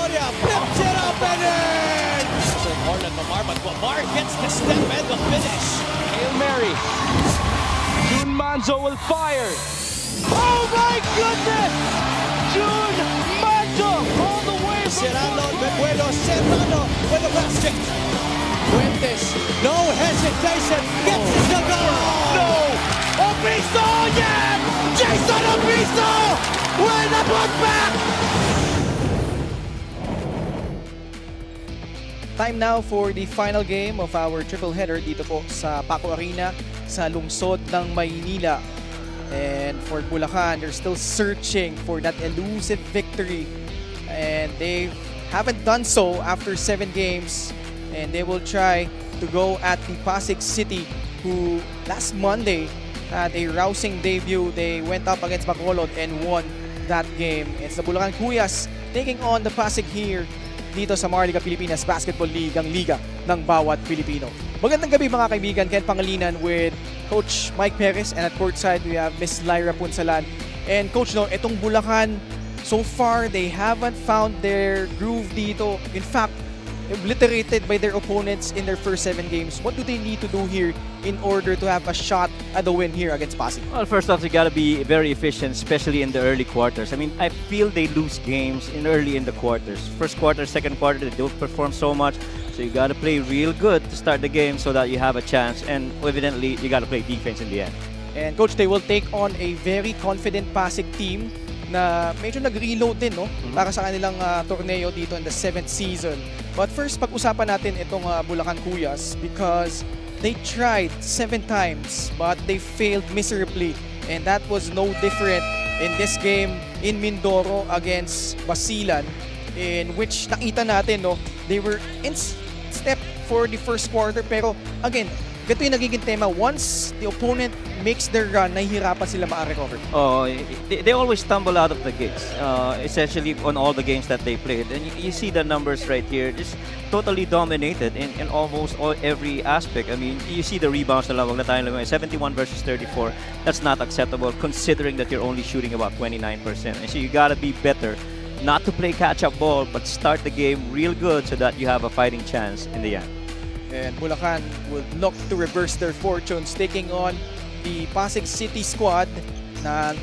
Gloria flips it up and in! So Orlan Lamar, but Lamar gets the step and the finish. Hail Mary. June Manzo will fire. Oh my goodness! June Manzo all the way from Serrano, Bebuelo, Serrano with the basket. Fuentes, no hesitation, gets it to go! No! Obiso, yeah! Jason Obiso with a putback! Time now for the final game of our triple header dito po sa Paco Arena sa lungsod ng Maynila. And for Bulacan, they're still searching for that elusive victory. And they haven't done so after 7 games. And they will try to go at the Pasig City, who last Monday had a rousing debut. They went up against Bacolod and won that game. It's the Bulacan Kuyas taking on the Pasig here dito sa Marliga Pilipinas Basketball League, ang liga ng bawat Pilipino. Magandang gabi mga kaibigan, Ken Pangilinan with Coach Mike Perez, and at courtside we have Miss Lyra Punsalan. And Coach, no, itong Bulacan, so far they haven't found their groove dito. In fact, obliterated by their opponents in their first 7 games. What do they need to do here in order to have a shot at the win here against Pasig? Well, first off, you got to be very efficient, especially in the early quarters. I mean, I feel they lose games early in the quarters. First quarter, second quarter, they don't perform so much. So you got to play real good to start the game so that you have a chance. And evidently, you got to play defense in the end. And Coach, they will take on a very confident Pasig team na medyo nag-reload din, no? Para sa kanilang torneo dito in the 7th season. But first, pag-usapan natin itong Bulacan Kuyas because they tried 7 times but they failed miserably. And that was no different in this game in Mindoro against Basilan, in which nakita natin, no, they were in step for the first quarter, pero again, ganito yung nagiging tema. Once the opponent makes their run, nahihirapan sila ma-recover. Oh, they always stumble out of the gates, essentially on all the games that they played. And you see the numbers right here, just totally dominated in almost every aspect. I mean, you see the rebounds na lang, wag na tayong lumay. 71 versus 34. That's not acceptable considering that you're only shooting about 29%. And so you gotta be better. Not to play catch-up ball, but start the game real good so that you have a fighting chance in the end. And Bulacan would look to reverse their fortunes, taking on the Pasig City squad na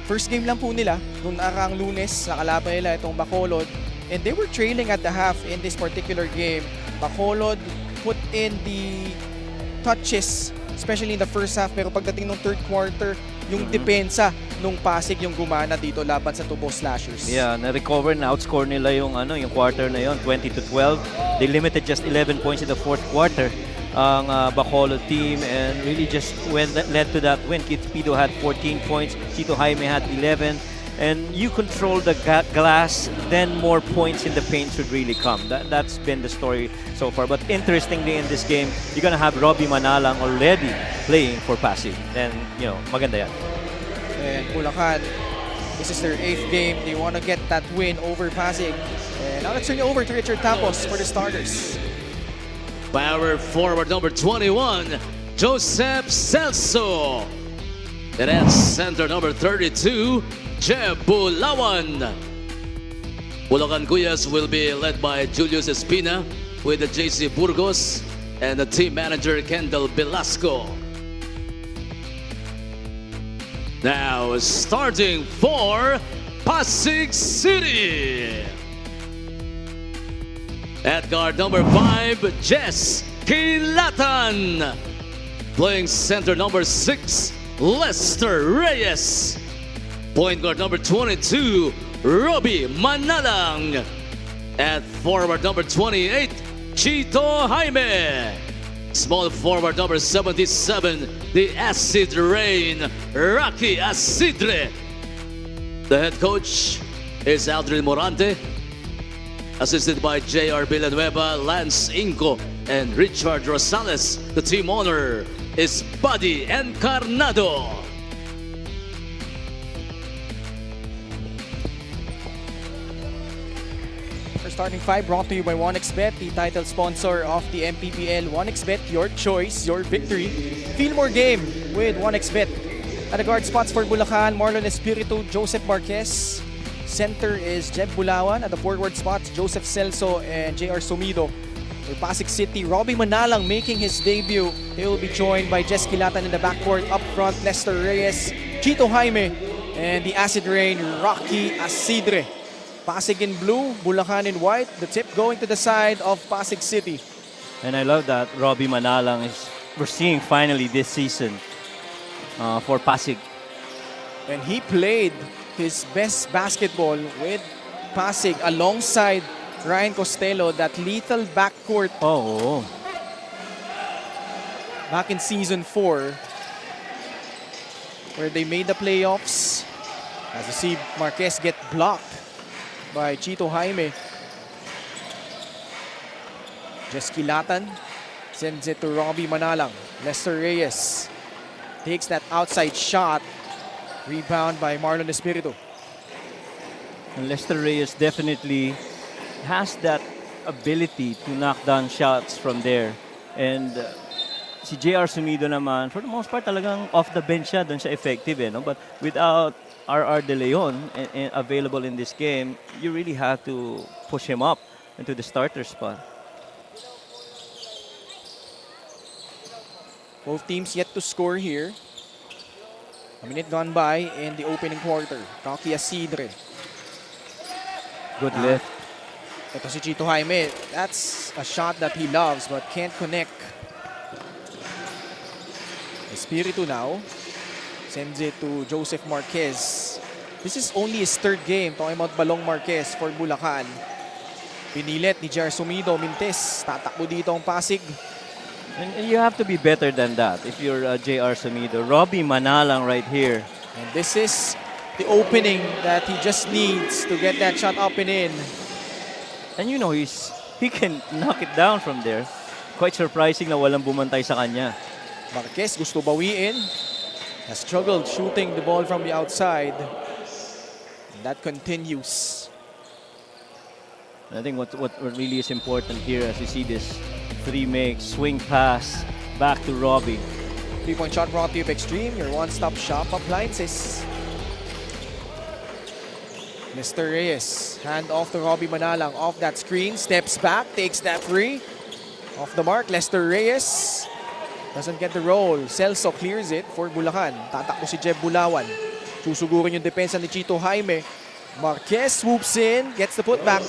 first game lang po nila noong nakaraang Lunes. Nakalaban nila itong Bacolod. And they were trailing at the half in this particular game. Bacolod put in the touches, especially in the first half. Pero pagdating ng third quarter, yung depensa nung Pasig yung gumana dito laban sa Tubo Slashers. Yeah, na-recover na outscore nila yung quarter na yon, 20-12. They limited just 11 points in the fourth quarter ang Bacolod team and really just led to that win. Kit Pido had 14 points, Chito Jaime had 11, and you control the glass, then more points in the paint should really come. That's been the story so far. But interestingly, in this game, you're gonna have Robbie Manalang already playing for Pasig. And, you know, maganda yan. And Bulacan, this is their 8th game. They want to get that win over Pasig. And now let's turn it over to Richard Tapos for the starters. Power forward number 21, Joseph Celso. And at center number 32, Jeb Bulawan. Bulacan Kuyas will be led by Julius Espina with the JC Burgos and the team manager Kendall Velasco. Now starting for Pasig City. At guard number 5, Jess Kilatan. Playing center number 6, Lester Reyes. Point guard number 22, Robbie Manalang. At forward number 28, Chito Jaime. Small forward number 77, the Acid Rain, Rocky Acidre. The head coach is Aldrin Morante, assisted by J.R. Villanueva, Lance Inco, and Richard Rosales. The team owner is Buddy Encarnado. Our starting 5 brought to you by 1xBet, the title sponsor of the MPBL. 1xBet, your choice, your victory. Feel more game with 1xBet. At the guard spots for Bulacan, Marlon Espiritu, Joseph Marquez, Center is Jeb Bulawan. At the forward spots, Joseph Celso and JR Sumido. For Pasig City, Robbie Manalang making his debut. He will be joined by Jess Kilatan in the backcourt. Up front, Lester Reyes, Chito Jaime, and the Acid Rain, Rocky Asidre. Pasig in blue, Bulacan in white. The tip going to the side of Pasig City. And I love that Robbie Manalang is we're seeing finally this season for Pasig. And he played his best basketball with Pasig alongside Ryan Costello, that lethal backcourt Oh, back in season 4 where they made the playoffs. As you see, Marquez get blocked by Chito Jaime. Jess Kilatan sends it to Robbie Manalang. Lester Reyes takes that outside shot. Rebound by Marlon Espiritu. and Lester Reyes definitely has that ability to knock down shots from there. And si JR Sumido naman, for the most part talagang off the bench siya, doon siya effective no? But without RR De Leon available in this game, you really have to push him up into the starter spot. Both teams yet to score here. A minute gone by in the opening quarter. Rocky Asidre. Good lift. Ito si Chito Jaime. That's a shot that he loves but can't connect. Espiritu now sends it to Joseph Marquez. This is only his third game. Talking about Balong Marquez for Bulacan. Pinilit ni Jar Sumido. Mintes. Tatakbo dito ang Pasig. And you have to be better than that if you're JR Sumido. Robbie Manalang right here. And this is the opening that he just needs to get that shot up and in. And you know, he can knock it down from there. Quite surprising na walang bumantay sa kanya. Marquez gusto bawiin. Has struggled shooting the ball from the outside. And that continues. And I think what really is important here as you see this 3-make swing pass back to Robbie. 3-point shot brought to you by Extreme, your one-stop shop appliances. Mr. Reyes, hand off to Robbie Manalang. Off that screen, steps back, takes that three. Off the mark, Lester Reyes. Doesn't get the roll. Celso clears it for Bulacan. Tatakbo si Jeb Bulawan. Susugurin yung depensa ni Chito Jaime. Marquez swoops in, gets the putback.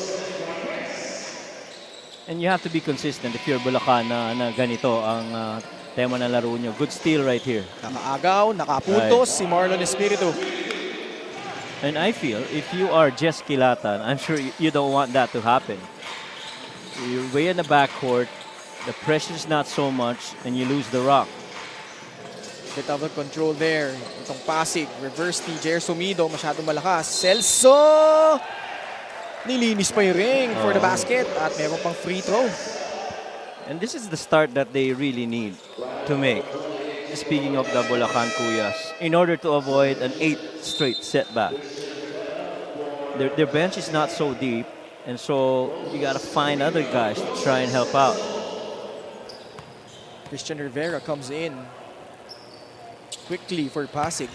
And you have to be consistent if you're Bulacan na ganito ang tema ng laro nyo. Good steal right here. Nakaagaw, nakapuntos si Marlon Espiritu. And I feel if you are Jess Kilatan, I'm sure you don't want that to happen. You're way in the backcourt, the pressure is not so much, and you lose the rock. Bit of a control there. Itong Pasig, reverse ni Jer Sumido, masyadong malakas. Celso! Nilinis pa yung ring for the basket at meron pang free throw. And this is the start that they really need to make. Speaking of the Bulacan Kuyas, in order to avoid an 8th straight setback. Their bench is not so deep, and so you got to find other guys to try and help out. Christian Rivera comes in quickly for Pasig.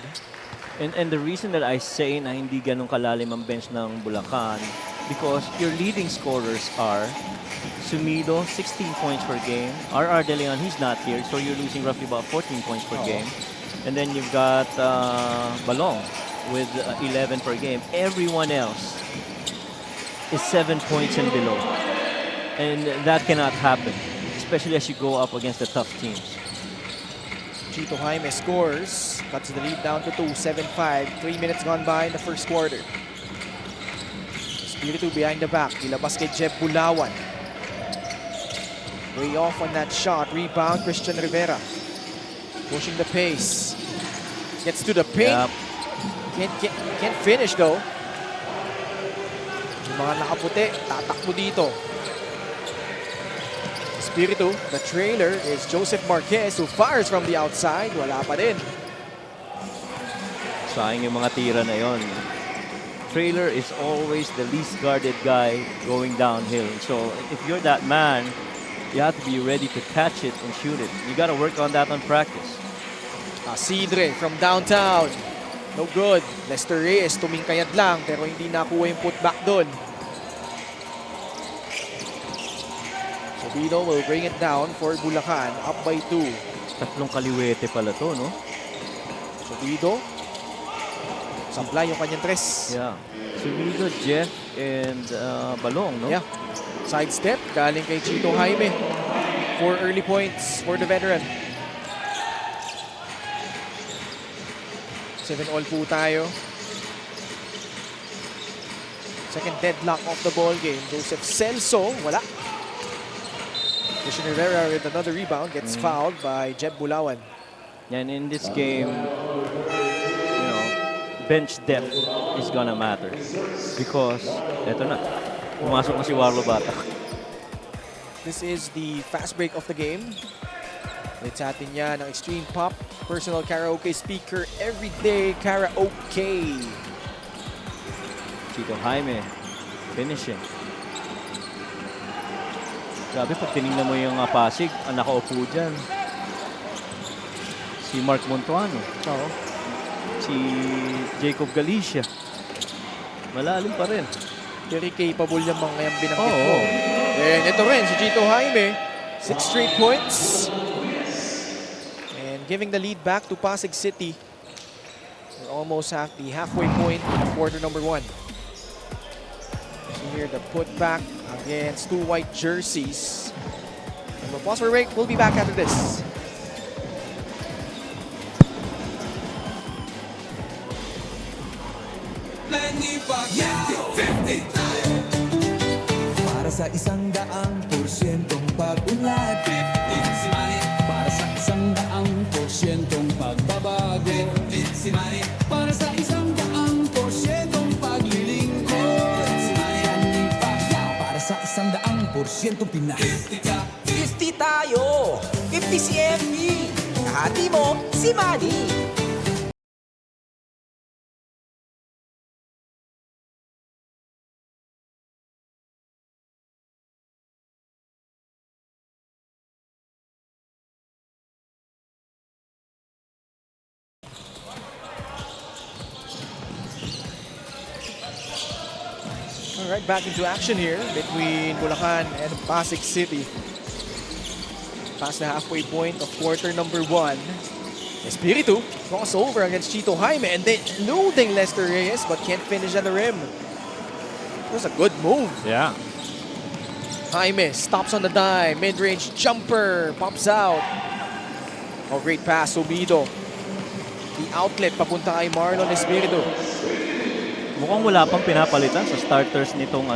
And the reason that I say na hindi ganun kalalim ang bench ng Bulacan, because your leading scorers are Sumido, 16 points per game. RR De Leon, he's not here, so you're losing roughly about 14 points per game. And then you've got Balong with 11 per game. Everyone else is 7 points and below. And that cannot happen, especially as you go up against the tough teams. Chito Jaime scores, cuts the lead down to 2, 7-5. 3 minutes gone by in the first quarter. Espiritu behind the back, ilabas kay Jeb Bulawan. Way off on that shot, rebound Christian Rivera. Pushing the pace. Gets to the paint. Yep. Can't finish though. Yung mga nakaputi, tatakbo dito. Espiritu, the trailer is Joseph Marquez who fires from the outside. Wala pa din. Sayang yung mga tira na yon. Trailer is always the least guarded guy going downhill. So if you're that man, you have to be ready to catch it and shoot it. You got to work on that on practice. Asidre from downtown. No good. Lester Reyes tumingkayad lang pero hindi nakuha yung putback doon. Sobino will bring it down for Bulacan, up by 2. Tatlong kaliwete pala to, no? Sobino. Sampla yung kanyang tres. Yeah. Sumido, Jeff, and Balong, no? Yeah. Sidestep galing kay Chito Jaime. 4 early points for the veteran. 7-all po tayo. Second deadlock of the ball game. Joseph Celso, wala. Christian Rivera with another rebound. Gets fouled by Jeb Bulawan. And in this game, you know, bench depth is gonna matter. Because, eto na, pumasok na si Warlo Bata. This is the fast break of the game. Let's atin niya ng Extreme Pop personal karaoke speaker everyday karaoke. Chito Jaime, finishing. Grabe, pag tinignan mo yung Pasig, ang nakaupo dyan. Si Mark Montuano. Oo. Si Jacob Galicia. Malalim pa rin. Very capable yung mga yung binanggit Oo. mo. And ito rin, si Chito Jaime. 6 straight points. And giving the lead back to Pasig City. We're almost at the halfway point of quarter number 1. So here the putback against 2 white jerseys. And we'll pause for a break. We'll be back after this. Para sa 100%'ong pag-unlad, para sa 100%'ong pagbabago, para sa 100%'ong paglilingkod, para sa 100%'ong Pinas. 50 tayo! 50 si MB! Kahati mo, si Manny! All right, back into action here between Bulacan and Pasig City. Past the halfway point of quarter number 1. Espiritu crossover against Chito Jaime and then eluding Lester Reyes but can't finish at the rim. It was a good move. Yeah. Jaime stops on the dime, mid-range jumper, pops out. Oh, great pass, Subido. The outlet papunta kay Marlon Espiritu. Mukhang wala pang pinapalitan sa starters nitong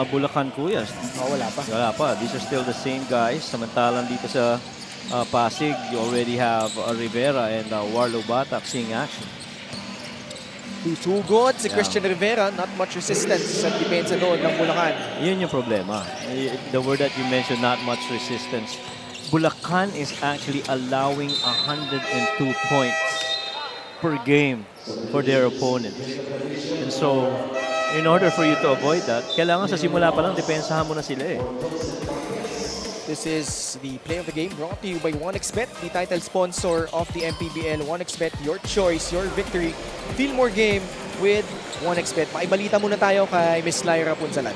Bulacan Kuyas. Oh, wala pa. Wala pa. These are still the same guys. Samantalang dito sa Pasig, you already have Rivera and Warlo Batak seeing action. Too good si Yeah. Christian Rivera. Not much resistance sa depensa doon ng Bulacan. Yun yung problema. The word that you mentioned, not much resistance. Bulacan is actually allowing 102 points per game for their opponents. And so, in order for you to avoid that, kailangan sa simula pa lang, depensahan mo na sila eh. This is the play of the game brought to you by 1xBet, the title sponsor of the MPBL. 1xBet, your choice, your victory. Feel more game with 1xBet. Maibalita muna tayo kay Miss Lyra Punsalan.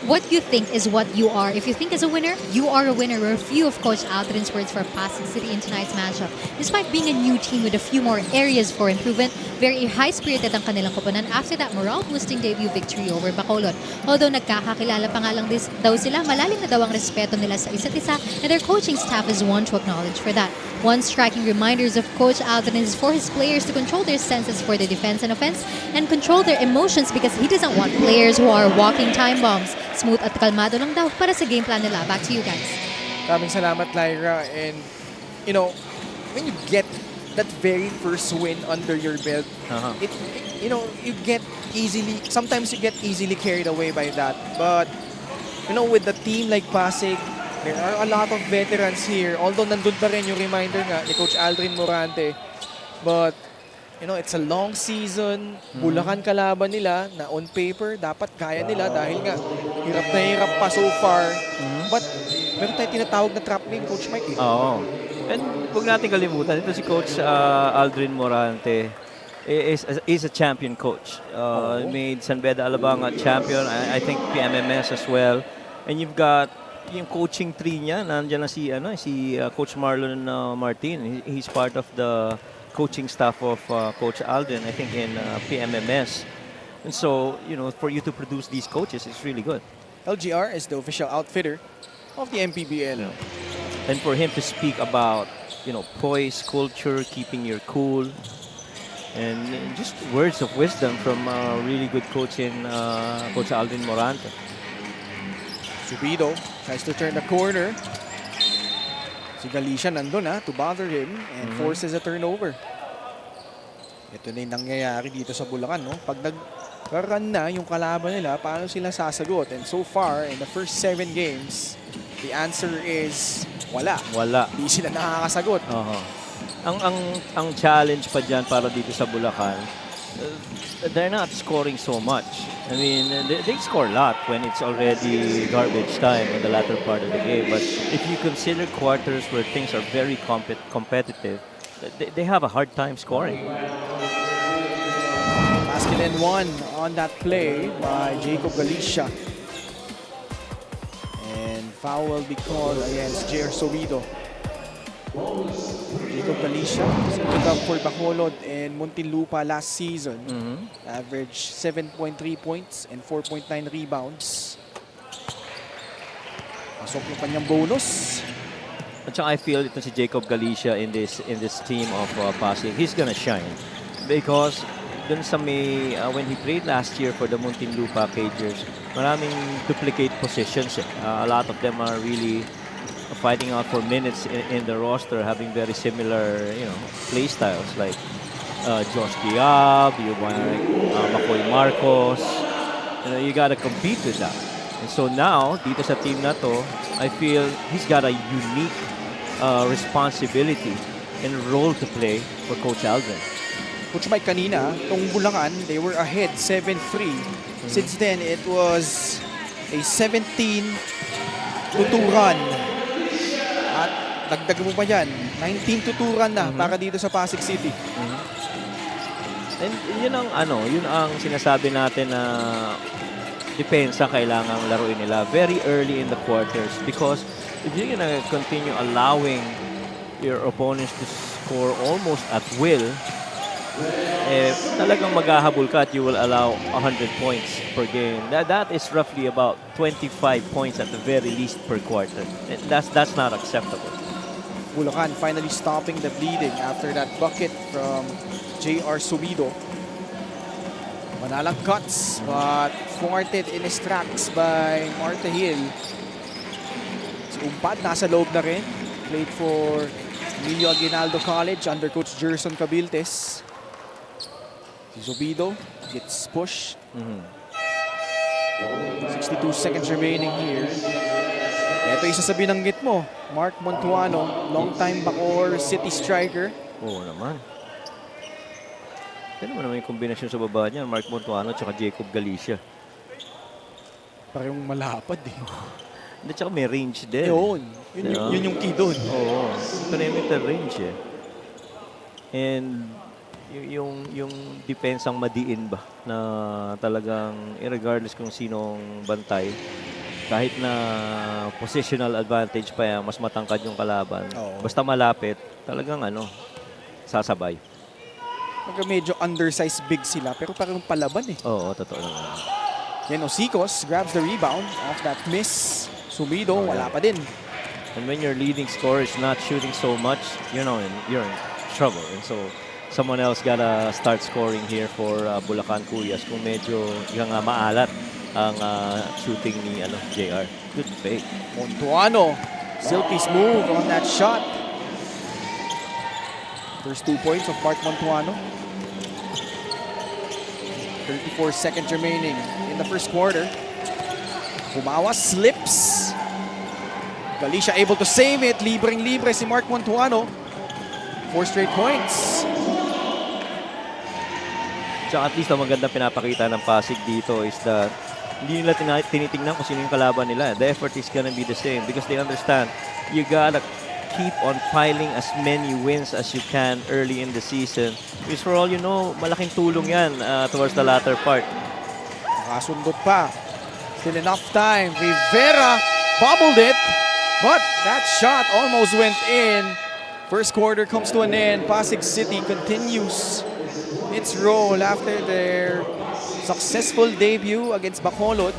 What you think is what you are. If you think as a winner, you are a winner. We're a few of Coach Aldrin's words for Pasig City in tonight's matchup. Despite being a new team with a few more areas for improvement, very high-spirited ang kanilang koponan after that morale-boosting debut victory over Bacolod. Although nagkakakilala pa nga lang daw sila, malalim na daw ang respeto nila sa isa't isa, and their coaching staff is one to acknowledge for that. One striking reminders of Coach Aldrin is for his players to control their senses for the defense and offense and control their emotions because he doesn't want players who are walking time bombs. Smooth at kalmado lang daw para sa game plan nila. Back to you guys. Maraming salamat, Lyra. And, you know, when you get that very first win under your belt, you get sometimes you get easily carried away by that. But, you know, with the team like Pasig, there are a lot of veterans here. Although nandun pa rin yung reminder nga ni Coach Aldrin Morante. But, you know, it's a long season. Bulacan kalaban nila na on paper, dapat kaya nila dahil nga hirap na hirap pa so far. But, meron tayo tinatawag na trap game, Coach Mike. Oo. And huwag natin kalimutan, ito si Coach Aldrin Morante. is a champion coach. Made San Beda Alabang a champion. I think PMMS as well. And you've got yung coaching tree niya. Nandiyan na si Coach Marlon Martin. He's part of the coaching staff of Coach Alden, I think, in PMMS. And so, for you to produce these coaches, it's really good. LGR is the official outfitter of the MPBL. And for him to speak about, poise, culture, keeping your cool, and just words of wisdom from a really good coach in Coach Alvin Morante. Subido tries to turn the corner. Si Galicia nandun to bother him and forces a turnover. Ito na yung nangyayari dito sa Bulacan. No? Pag nag-run na yung kalaban nila, paano sila sasagot? And so far, in the first 7 games, the answer is wala. Wala. Hindi sila nakakasagot. Ang challenge pa dyan para dito sa Bulacan, they're not scoring so much. I mean, they score a lot when it's already garbage time in the latter part of the game. But if you consider quarters where things are very competitive, they have a hard time scoring. Masculine 1 on that play by Jacob Galicia. And foul will be called against J.R. Sowido. Jacob Galicia suited up for Bacolod and Muntinlupa last season. Averaged 7.3 points and 4.9 rebounds. Pasok yung kanyang bonus. At saka I feel ito si Jacob Galicia in this team of Pasig, he's gonna shine. Because dun sa when he played last year for the Muntinlupa Cagers, maraming duplicate positions. A lot of them are really fighting out for minutes in the roster, having very similar, play styles like Josh Diab, you want Makoy Marcos. You gotta compete with that. And so now, dito sa team na to, I feel he's got a unique responsibility and role to play for Coach Alvin. Coach Mike, kanina, tong Bulacan, they were ahead 7-3. Since then, it was a 17-2 run. At dagdag mo pa yan, 19-2 run na para dito sa Pasig City. And yun ang sinasabi natin na depensa kailangang laruin nila very early in the quarters, because if you're gonna continue allowing your opponents to score almost at will, talagang maghahabol ka at you will allow 100 points per game. That is roughly about 25 points at the very least per quarter. And that's not acceptable. Bulacan finally stopping the bleeding after that bucket from J.R. Subido. Manalang cuts, but thwarted in his tracks by Marta Hill. Si Umpad nasa loob na rin. Played for Emilio Aguinaldo College under Coach Gerson Cabiltes. Si Subido gets pushed. 62 seconds remaining here. Ito isa sa binanggit mo, Mark Montuano, long-time Bacoor City striker. Oo naman. Ito naman yung kombinasyon sa baba niya, Mark Montuano at Jacob Galicia. Parang malapad eh. Hindi, tsaka may range din. Yun yung key doon. Oo. Perimeter range eh. And yung depensang madiin ba na talagang regardless kung sinong bantay, kahit na positional advantage pa yan, mas matangkad yung kalaban. Basta malapit, talagang sasabay. Medyo undersized big sila pero parang palaban eh. Oo, totoo naman. Yan Osicos grabs the rebound off that miss. Sumido, wala pa din. And when your leading scorer is not shooting so much, you're in trouble. And so someone else gotta start scoring here for Bulacan Cuyas kung medyo maalat ang shooting ni JR. Good fake. Montuano, silky smooth on that shot. First 2 points of Mark Montuano. 34 seconds remaining in the first quarter. Humawa, slips. Galicia able to save it. Libreng-libre si Mark Montuano. 4 straight points. So at least ang maganda pinapakita ng Pasig dito is that hindi nila tinitingnan kung sino yung kalaban nila. The effort is gonna be the same because they understand you gotta keep on piling as many wins as you can early in the season. Because for all you know, malaking tulong yan towards the latter part. Nakasundot pa. Still enough time. Rivera bobbled it. But that shot almost went in. First quarter comes to an end. Pasig City continues its roll after their successful debut against Bacolod.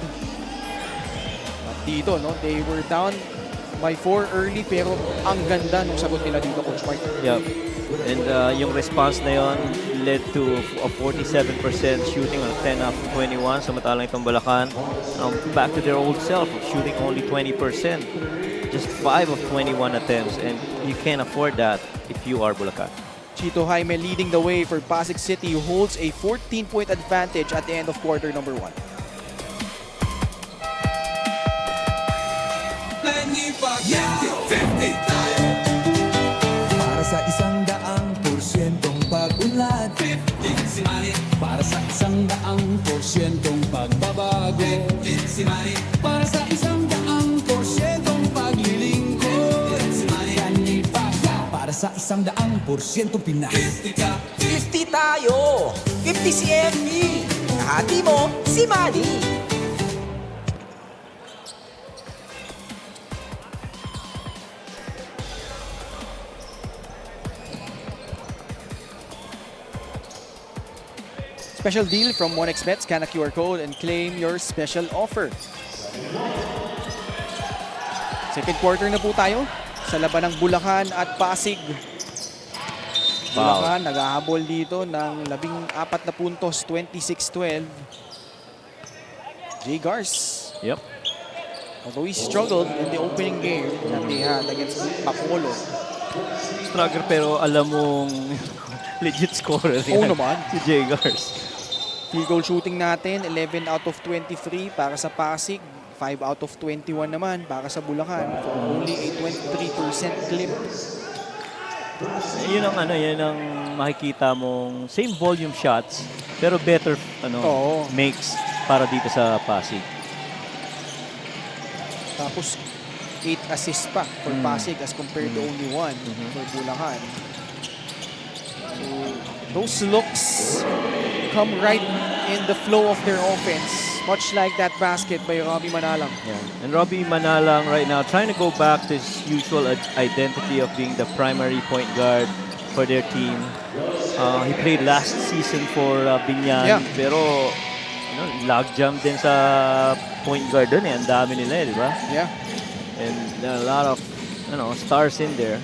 At dito, no, they were down by 4 early pero ang ganda nung sagot nila dito, Coach Mike. Yep. And yung response na yon led to a 47% shooting on 10 out of 21. Samantalang itong Bulacan, back to their old self of shooting only 20%. Just 5 of 21 attempts, and you can't afford that if you are Bulacan. Chito Jaime leading the way for Pasig City, who holds a 14-point advantage at the end of quarter number 1. Para sa 100%'ong pag-unlad, 15 si Manny. Para sa 100%'ong pagbabago, 15 si Manny. Para sa 100%'ong paglilingkod, 15 si Manny. Para sa 100% Pinas, 50 tayo. 50 si MB. Kahati mo, si Manny. Special deal from 1xBet. Scan a QR code and claim your special offer. Second quarter na po tayo sa laban ng Bulacan at Pasig. Bulacan naghahabol dito ng 14 na puntos, 26-12. Jay Gars. Yep. Although he struggled in the opening game that they had against Bacolod. Struggle pero alam mong legit scorer Oo yan. naman. Si Jay Gars. Field goal shooting natin, 11 out of 23 para sa Pasig. 5 out of 21 naman para sa Bulacan. For only a 23% clip. Yun ang makikita mong same volume shots pero better Oo. makes para dito sa Pasig. Tapos 8 assists pa for Pasig as compared to only 1 for Bulacan. So those looks come right in the flow of their offense. Much like that basket by Robbie Manalang. Yeah. And Robbie Manalang right now trying to go back to his usual identity of being the primary point guard for their team. He played last season for Binyan, Yeah. pero logjam din sa point guard dun eh. Ang dami nila di ba? Yeah. And there are a lot of stars in there.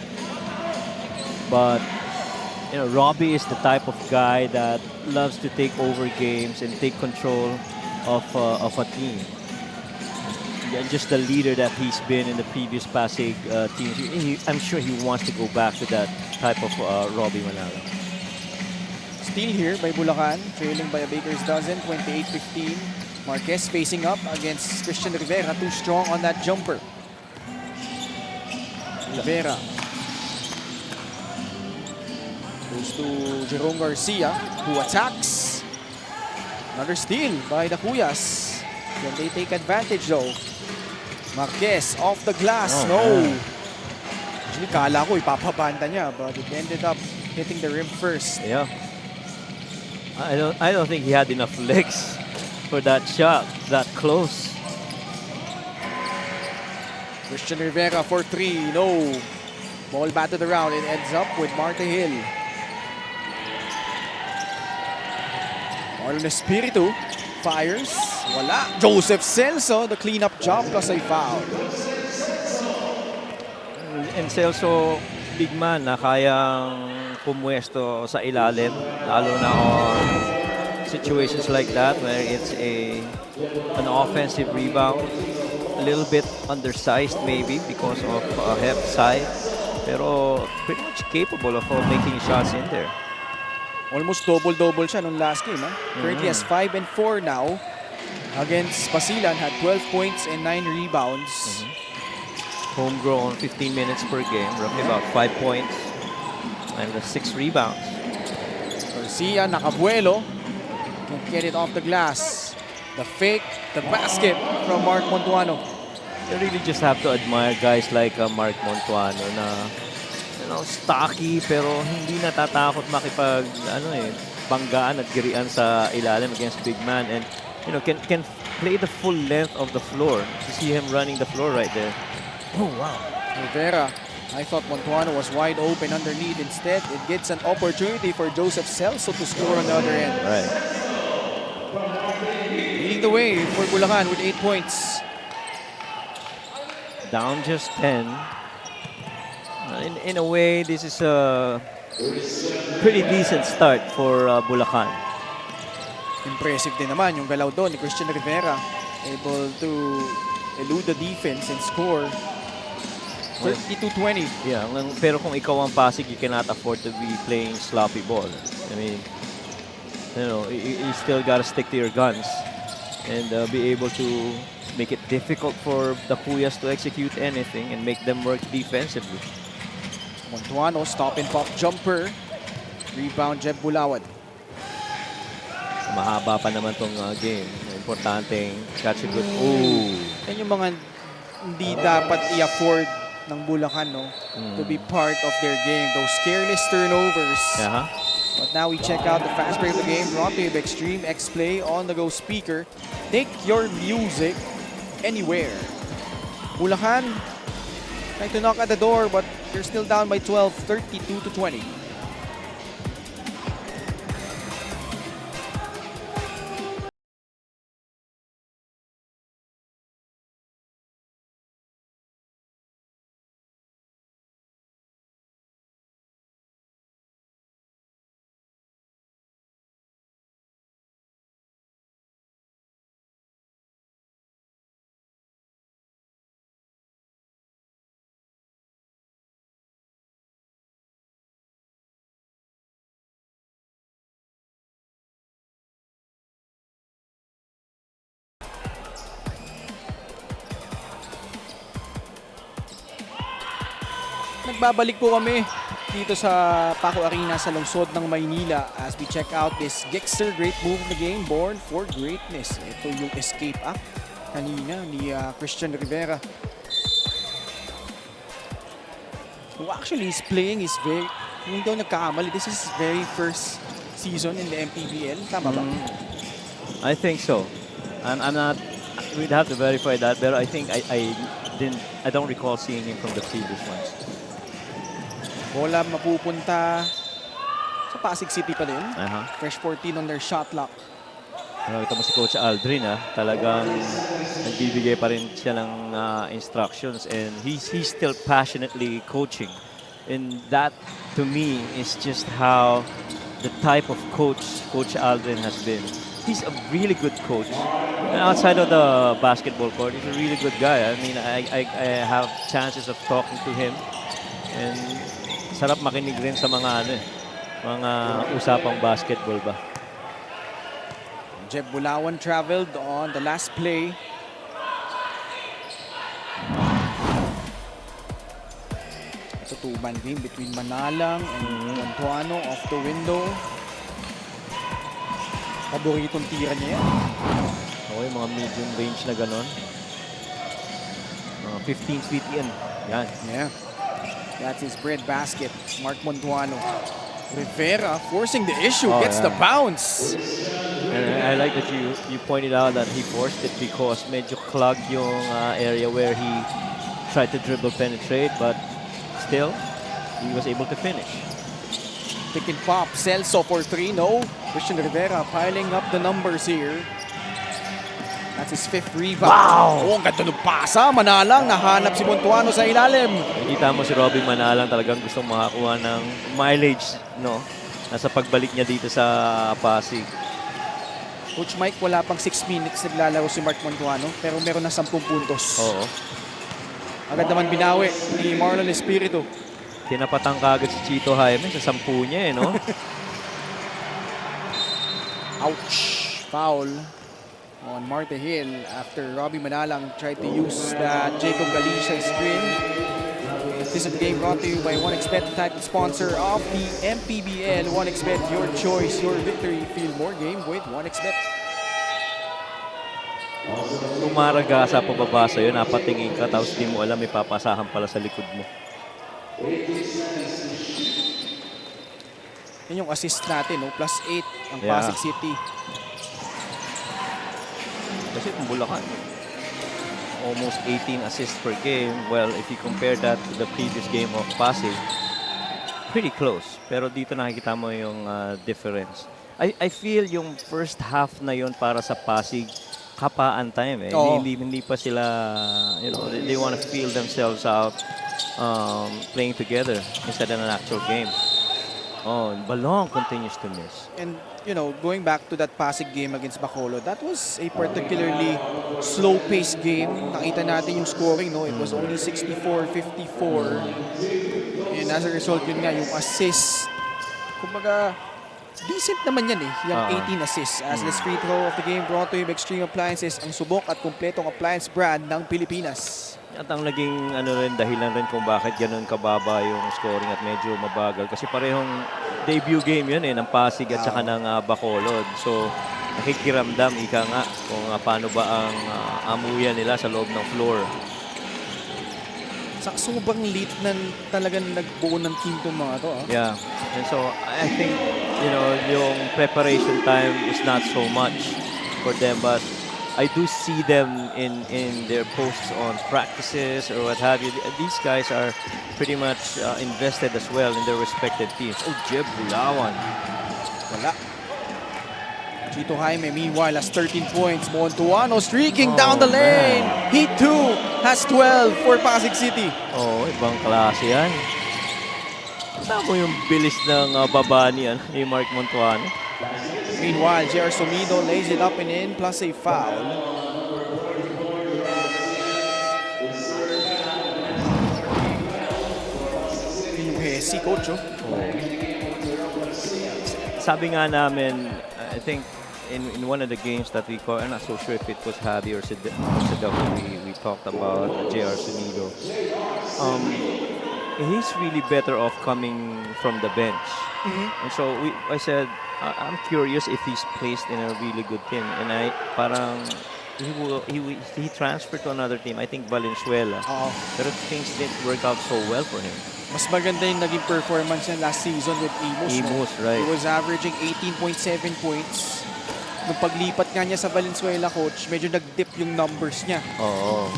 But Robbie is the type of guy that loves to take over games and take control of a team. And just the leader that he's been in the previous Pasig teams. I'm sure he wants to go back to that type of Robbie Manalo. Steal here by Bulacan, trailing by a baker's dozen, 28-15. Marquez facing up against Christian Rivera, too strong on that jumper. Rivera goes to Jerome Garcia, who attacks. Another steal by the Cuyas. Can they take advantage though? Marquez off the glass. Oh, no. man. Actually, kala ko ipapabanda niya, but it ended up hitting the rim first. Yeah. I don't think he had enough legs for that shot that close. Christian Rivera for 3. No. Ball batted around. It ends up with Marta Hill. Marlon Espiritu fires. Wala. Joseph Celso, the cleanup job plus a foul. And Celso, big man na kayang pumuesto sa ilalim, lalo na on situations like that where it's an offensive rebound. A little bit undersized maybe because of heft side, pero pretty much capable of making shots in there. Almost double-double siya nung last game. Currently has 5 and 4 now. Against Basilan, had 12 points and 9 rebounds. Homegrown, 15 minutes per game, roughly about 5 points and 6 rebounds. Garcia, nakabuelo. Can't get it off the glass. The fake, the basket from Mark Montuano. you really just have to admire guys like Mark Montuano na stocky pero hindi natatakot makipag banggaan at girian sa ilalim against big man, and can play the full length of the floor. To see him running the floor right there. Oh, wow. Rivera, I thought Montuano was wide open underneath. Instead, it gets an opportunity for Joseph Celso to score on the other end. Right. Leading the way for Bulacan with 8 points. Down just 10. In a way, this is a pretty decent start for Bulacan. Impressive din naman yung galaw doon ni Christian Rivera. Able to elude the defense and score 32-20. Yeah, pero kung ikaw ang Pasig, you cannot afford to be playing sloppy ball. I mean, you still gotta stick to your guns and be able to make it difficult for the Kuyas to execute anything and make them work defensively. Montuano, stop and pop jumper. Rebound, Jeb Bulawan. Mahaba pa naman tong game. Importanteng catch a good. Ooh. Yan yung mga hindi dapat i-afford ng Bulacan, no? To be part of their game. Those careless turnovers. But now we check out the fast break of the game. Brought to you by Extreme X Play on the go speaker. Take your music anywhere. Bulacan trying to knock at the door, but they're still down by 12, 32-20. Nagbabalik po kami dito sa Paco Arena sa lungsod ng Maynila as we check out this Gixter great move in the game, born for greatness. Ito yung escape act kanina ni Christian Rivera. Who actually is playing is very, hindi daw nagkakamali, this is his very first season in the MPBL. Tama ba? I think so. I'm not, we'd have to verify that, but I think I don't recall seeing him from the previous ones. Bola mapupunta sa Pasig City pa din. Fresh 14 on their shot clock. Nakita mo si Coach Aldrin, talagang nagbibigay pa rin siya ng instructions, and he's still passionately coaching. And that, to me, is just how the type of coach Coach Aldrin has been. He's a really good coach. And outside of the basketball court, he's a really good guy. I mean, I have chances of talking to him. And sarap makinig rin sa mga mga usapang basketball ba. Jeb Bulawan traveled on the last play. It's a two-man game between Manalang and Montuano off the window. Paboritong tira niya yan. Okay, mga medium range na ganon. 15 feet in. Yan. Yeah. That's his bread basket. Mark Montuano. Rivera forcing the issue. Gets the bounce. And I like that you pointed out that he forced it because medyo clogged yung area where he tried to dribble penetrate, but still, he was able to finish. Pick and pop. Celso for 3. No. Christian Rivera piling up the numbers here. That's his 5th rebound. Wow! Oh, ang ganda ng pasa. Manalang, nahanap si Montuano sa ilalim. Nakita mo si Robby Manalang talagang gustong makakuha ng mileage, no? Nasa pagbalik niya dito sa Pasig. Coach Mike, wala pang 6 minutes naglalaro si Mark Montuano, pero meron na 10 puntos. Oo. Agad naman binawi ni Marlon Espiritu. Tinapatan kagad si Chito Jaime sa 10 niya, no? Ouch! Foul on Marta Hill after Robby Manalang tried to use that Jacob Galicia screen. This is the game brought to you by 1xBet, the title sponsor of the MPBL. 1xBet, your choice, your victory. Feel more game with 1xBet. umaragasa pababa sa'yo, napatingin ka, tapos di mo alam, may papasahan pala sa likod mo. Yan yung assist natin, no? +8 ang Yeah. Pasig City. Kasi kung Bulacan, almost 18 assists per game. Well, if you compare that to the previous game of Pasig, pretty close. Pero dito nakikita mo yung difference. I feel yung first half na yon para sa Pasig, kapaan time eh. Oo. Hindi pa sila, you know, they want to feel themselves out playing together instead of an actual game. Oh, Balong continues to miss. And, you know, going back to that Pasig game against Bacolod, that was a particularly slow-paced game. Nakita natin yung scoring, no? It was only 64-54. And as a result, yun nga, yung assist. Kumbaga, decent naman yan eh, yung 18 assists. As this free throw of the game brought to you by Extreme Appliances, ang subok at kumpletong appliance brand ng Pilipinas. At ang naging dahilan rin kung bakit ganun kababa yung scoring at medyo mabagal. Kasi parehong debut game yun eh, ng Pasig at saka ng Bacolod. So, nakikiramdam, ika nga, kung paano ba ang amuyan nila sa loob ng floor. Sa sobrang late na talagang nagbuo ng team tong mga to. Yeah. And so, I think, you know, yung preparation time is not so much for them. But I do see them in their posts on practices or what have you. These guys are pretty much invested as well in their respective teams. Oh, Jeb Bulawan. Wala. Chito Jaime, meanwhile, has 13 points. Montuano streaking down the lane. He too has 12 for Pasig City. Oh, ibang klase yan. Tama mo yung bilis ng baba ni Mark Montuano. Meanwhile, J.R. Sumido lays it up and in, plus a foul. Yung Hesi, coach, oh. Sabi nga namin, I think in one of the games that we call, I'm not so sure if it was Javi or Sedao, we talked about J.R. Sumido. He's really better off coming from the bench. And so I said, I'm curious if he's placed in a really good team. And he transferred to another team, I think Valenzuela. Pero things didn't work out so well for him. Mas maganda yung naging performance niya last season with Imus. Imus, right. He was averaging 18.7 points. Nung paglipat nga niya sa Valenzuela, coach, medyo nag-dip yung numbers niya. Oo.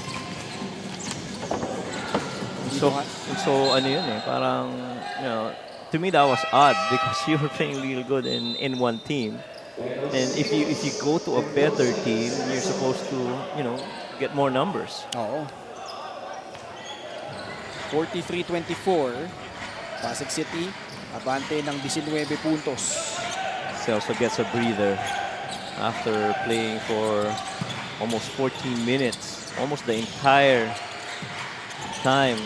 So ano yun eh, parang, you know, to me that was odd because you were playing really good in one team. And if you go to a better team, you're supposed to, you know, get more numbers. Oo. 43-24. Pasig City, abante ng 19 puntos. Celso gets a breather after playing for almost 14 minutes, almost the entire time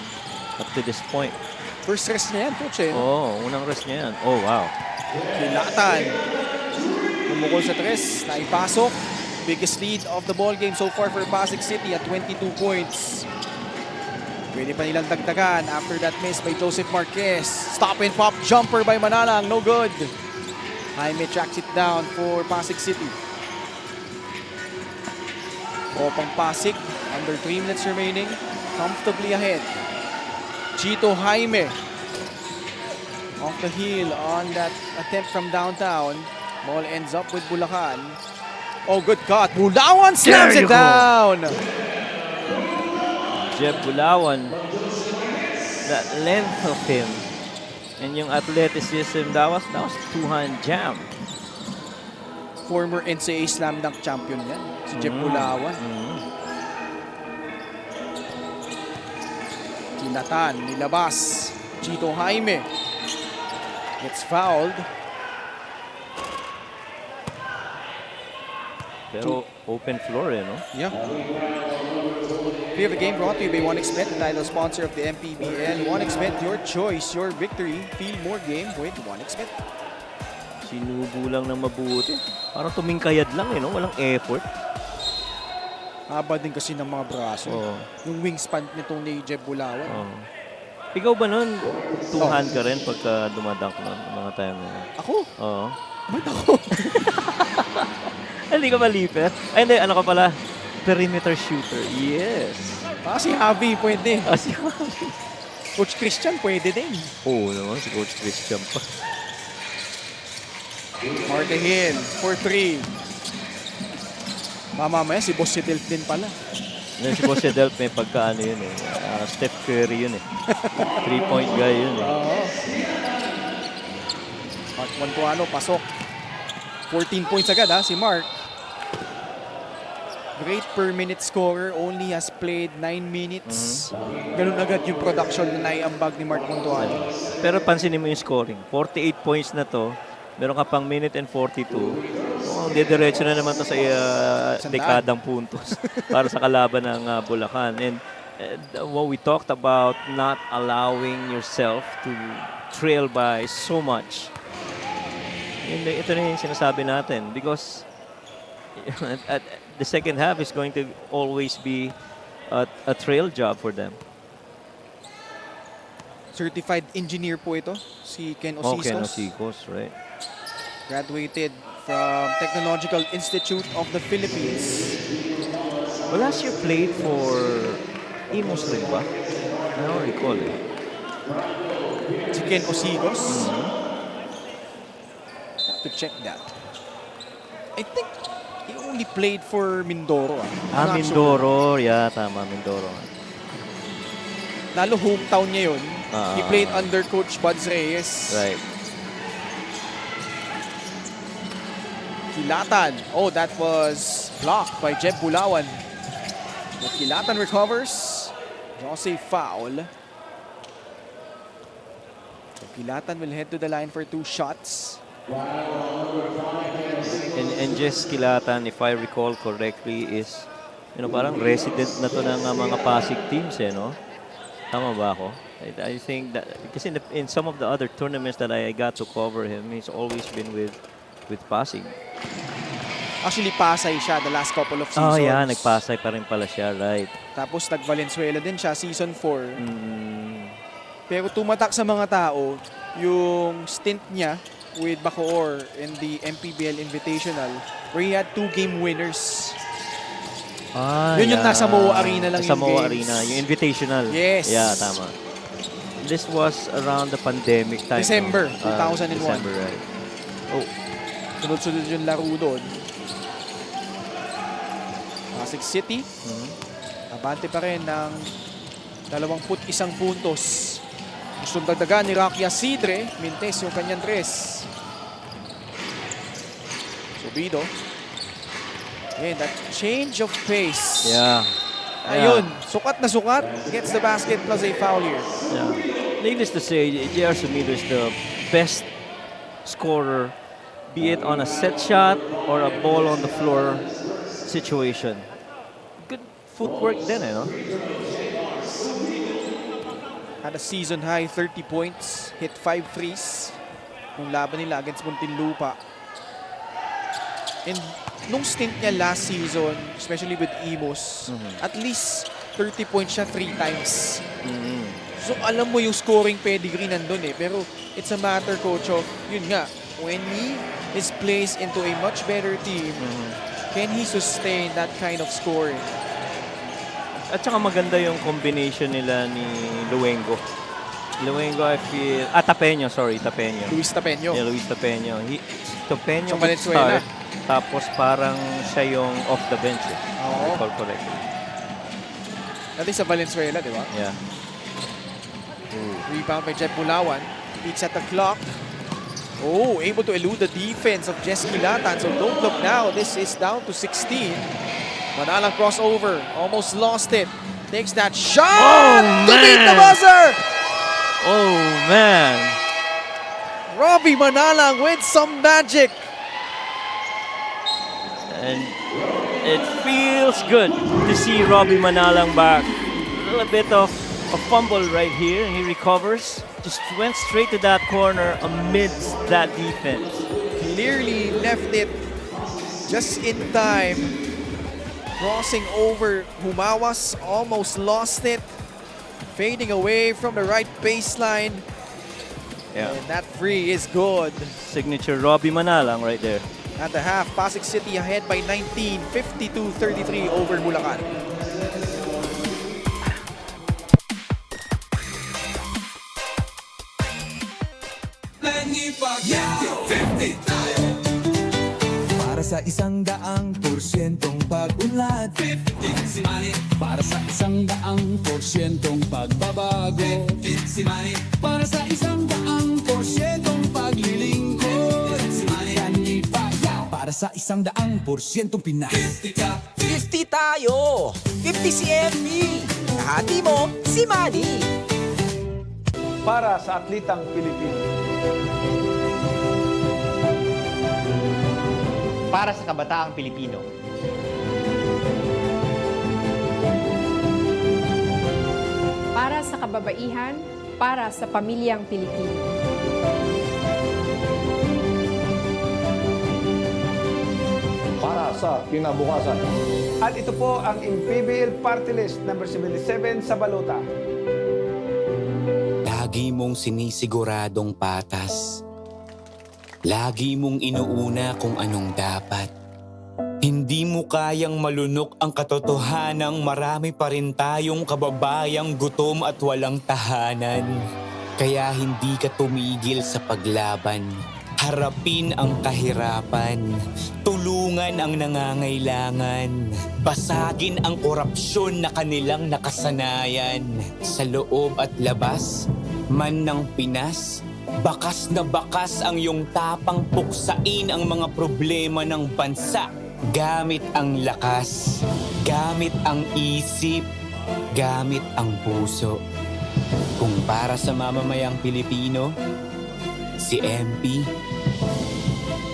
up to this point. First rest niya yan, coach eh. Oh, unang rest niya yan. Oh, wow. Kilatan. Umukol sa tres, naipasok. Biggest lead of the ball game so far for Pasig City at 22 points. Pwede pa nilang dagdagan after that miss by Joseph Marquez. Stop and pop jumper by Manalang, no good. Jaime tracks it down for Pasig City. Opang Pasig, under 3 minutes remaining, comfortably ahead. Chito Jaime off the heel on that attempt from downtown. Ball ends up with Bulakan. Oh, good cut. Bulawan slams it down. Jeb Bulawan, that length of him and yung athleticism, that was two-hand jam. Former NCAA slam dunk champion yan, si Jeb Bulawan. Kilatan, nilabas. Chito Jaime gets fouled. Pero open floor eh, no? Yeah. We have a game brought to you by 1xBet, the title sponsor of the MPBL. 1xBet, your choice, your victory. Feel more game with 1xBet. Sinubo lang ng mabuti. Parang tumingkayad lang eh, no? Walang effort. Haba din kasi ng mga braso. Yung wingspan nitong ni Jeb Bulawan. Ikaw ba nun, two-hand ka rin pagka dumadunk nun, mga time na yun? Ako? Oo. Ba't ako? Hindi ka malipet? Ay, hindi. Ano ka pala? perimeter shooter. Yes. Si Javi pwede. Kasi, Coach Christian pwede din. oo naman, si Coach Christian pa. Martehin for 3. Mamaya si Boss Sidel din pala. Si Boss Delp may pagkaano yun eh. Steph Curry yun eh. 3-point guy yun eh. Oo. Mark Montuano, pasok. 14 points agad si Mark. Great per minute scorer, only has played 9 minutes. Ganun agad yung production na naiambag ni Mark Montuano. Pero pansinin mo yung scoring. 48 points na to. Meron ka pang minute and 42. Didiretso na naman to sa dekadang puntos para sa kalaban ng Bulacan. And what we talked about, not allowing yourself to trail by so much. Ito na yung sinasabi natin because at the second half is going to always be a trail job for them. Certified engineer po ito, si Ken Osiscos. Ken Osiscos, right. Graduated from Technological Institute of the Philippines. Well, last year played for Imos rin ba? I don't recall eh. Si Ken Osiscos. To check that. I think he only played for Mindoro. I'm not Mindoro. Yeah, tama, Mindoro. Lalo hometown niya yun. He played under Coach Buds Reyes. Right. Kilatan. Oh, that was blocked by Jeb Bulawan. But Kilatan recovers. Jose foul. So Kilatan will head to the line for 2 shots. And just Kilatan, if I recall correctly, is parang resident na to ng mga Pasig teams eh, no? Tama ba ako? I think that because in some of the other tournaments that I got to cover him, he's always been with Pasig. Actually, Pasay siya the last couple of Oh seasons. yeah, nagpasay pa rin pala siya, right. Tapos nag-Valenzuela din siya, season 4. Pero tumatak sa mga tao yung stint niya with Bacoor in the MPBL Invitational where he had 2 game winners. Yun yung nasa MOA Arena lang sa yung MOA games. Arena, yung Invitational. Yes. Yeah, tama. This was around the pandemic time. December 2001. December, right. Oh, Sunod-sunod yung laro doon. Pasig City. Abante pa rin ng 21 puntos. Gustong dagdagan ni Rakia Sidre. Mintes yung kanyang 3. Subido. And that change of pace. yeah. Ayun, sukat na sukat. Gets the basket plus a foul here. Yeah. Needless to say, J.R. Sumido is the best scorer, be it on a set shot or a ball on the floor situation. Good footwork din, no? Had a season high 30 points, hit 5 threes nung laban nila against Muntinlupa. And nung stint niya last season, especially with Imos, at least 30 points siya 3 times. So alam mo yung scoring pedigree nandun eh. Pero it's a matter, coach, of yun nga, when he is placed into a much better team, can he sustain that kind of scoring? At saka maganda yung combination nila ni Luengo. Luengo, I feel... Tapeño, sorry, Tapeño. Luis Tapeño. Yeah, Luis Tapeño. Tapeño Sa would Valenzuela. start, tapos parang siya yung off the bench. Oo. Recall correctly. Dati sa Valenzuela, di ba? Yeah. Rebound by Jeb Bulawan. Peeks at the clock. Oh, able to elude the defense of Jess Kilatan. So don't look now. This is down to 16. Manalang crossover. Almost lost it. Takes that shot to beat the buzzer. Oh, man. Robbie Manalang with some magic. And it feels good to see Robbie Manalang back. A little bit of a fumble right here, and he recovers. Just went straight to that corner amidst that defense. Clearly left it just in time. Crossing over Humawas, almost lost it. Fading away from the right baseline. Yeah. And that free is good. Signature Robbie Manalang right there. At the half, Pasig City ahead by 19, 52-33 over Bulacan. Para sa 100% pag-unlad, 15 si Manny. Para sa 100% pagbabago, 15 si Manny. Para sa 100% paglilingkod, 15 si Manny. Para sa 100% Pinas, 50 tayo. 50 si MB. Kahati mo, si Manny. Para sa atlitang Pilipino. Para sa kabataang Pilipino. Para sa kababaihan, para sa pamilyang Pilipino. Para sa kinabukasan. At ito po ang MPBL Party List number 77 sa balota. Lagi mong sinisiguradong patas. Lagi mong inuuna kung anong dapat. Hindi mo kayang malunok ang katotohanang marami pa rin tayong kababayang gutom at walang tahanan. Kaya hindi ka tumigil sa paglaban. Harapin ang kahirapan. Tulungan ang nangangailangan. Basagin ang korupsyon na kanilang nakasanayan. Sa loob at labas, man ng Pinas, bakas na bakas ang iyong tapang puksain ang mga problema ng bansa. Gamit ang lakas, gamit ang isip, gamit ang puso. Kung para sa mamamayang Pilipino, si MP,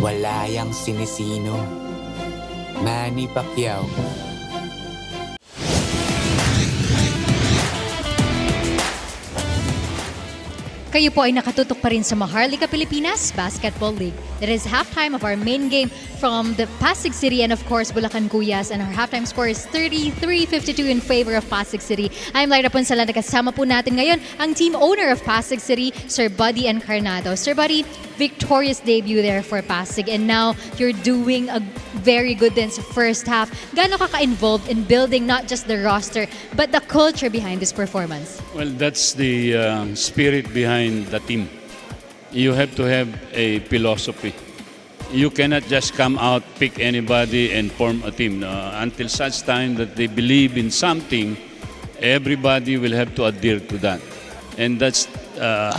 wala yang sinisino. Manny Pacquiao. Kayo po ay nakatutok pa rin sa Maharlika Pilipinas Basketball League. It is halftime of our main game from the Pasig City and of course Bulacan Cuyas, and our halftime score is 33-52 in favor of Pasig City. I'm Lyra Ponsalan, kasama po natin ngayon ang team owner of Pasig City, Sir Buddy Encarnado. Sir Buddy, victorious debut there for Pasig, and now you're doing a very good din sa first half. Gaano ka ka-involved in building not just the roster but the culture behind this performance? Well, that's the spirit behind the team. You have to have a philosophy. You cannot just come out, pick anybody, and form a team. Until such time that they believe in something, everybody will have to adhere to that. And that's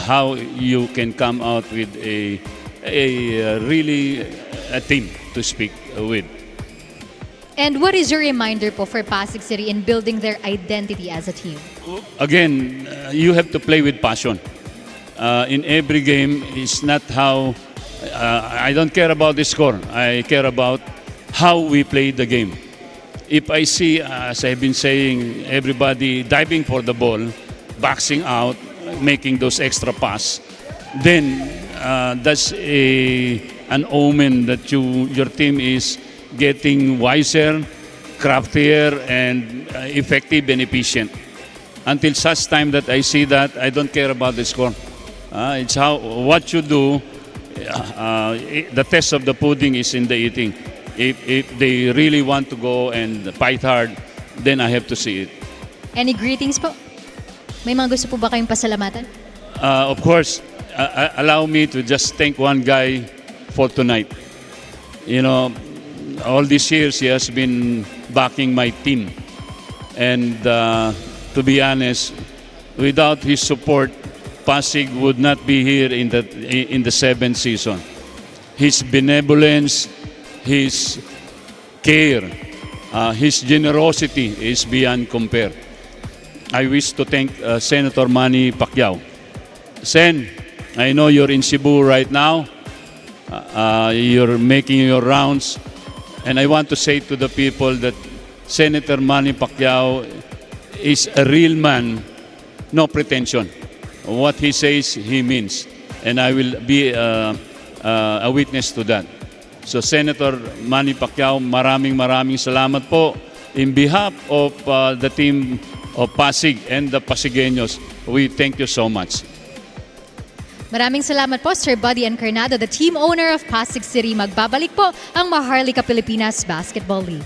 how you can come out with a really a team to speak with. And what is your reminder po for Pasig City in building their identity as a team? Again, you have to play with passion. In every game, it's not how... I don't care about the score. I care about how we play the game. If I see, as I've been saying, everybody diving for the ball, boxing out, making those extra pass, then that's an omen that your team is getting wiser, craftier, and effective and efficient. Until such time that I see that, I don't care about the score. It's what you do. The test of the pudding is in the eating. If they really want to go and fight hard, then I have to see it. Any greetings po? May mga gusto po ba kayong pasalamatan? Of course, allow me to just thank one guy for tonight. You know, all these years he has been backing my team. And to be honest, without his support, Pasig would not be here in the seventh season. His benevolence, his care, his generosity is beyond compare. I wish to thank Senator Manny Pacquiao. Sen, I know you're in Cebu right now. You're making your rounds. And I want to say to the people that Senator Manny Pacquiao is a real man, no pretension. What he says, he means. And I will be a witness to that. So Senator Manny Pacquiao, maraming salamat po. In behalf of the team of Pasig and the Pasigueños, we thank you so much. Maraming salamat po, Sir Buddy Encarnado, the team owner of Pasig City. Magbabalik po ang Maharlika Pilipinas Basketball League.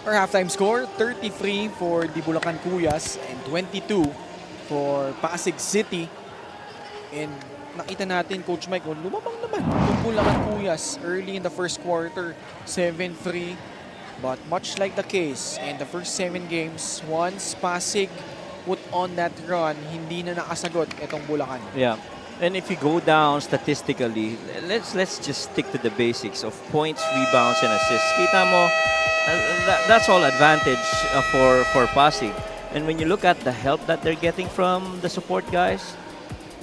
Our halftime score, 33 for the Bulacan Kuyas and 22 for Pasig City. And nakita natin, Coach Mike, lumabang naman yung Bulacan Kuyas early in the first quarter, 7-3. But much like the case in the first 7 games, once Pasig put on that run, hindi na nakasagot itong Bulacan. Yeah. And if you go down statistically, let's just stick to the basics of points, rebounds, and assists. Kita mo, that's all advantage for Pasig. And when you look at the help that they're getting from the support guys,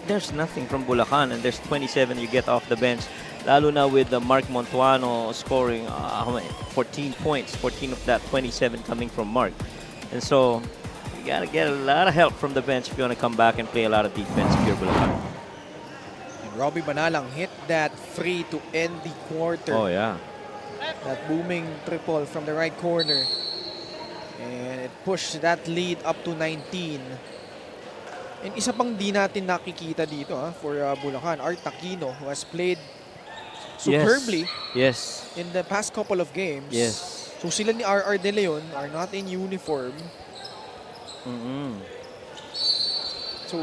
there's nothing from Bulacan, and there's 27 you get off the bench. Lalo na with Mark Montuano scoring 14 points, 14 of that 27 coming from Mark. And so you gotta get a lot of help from the bench if you want to come back and play a lot of defense if you're Bulacan. Robbie Manalang hit that free to end the quarter. Oh, yeah. That booming triple from the right corner. And it pushed that lead up to 19. And isa pang di natin nakikita dito for Bulacan, Art Aquino, who has played superbly Yes. in the past couple of games. Yes. So sila ni RR De Leon are not in uniform. So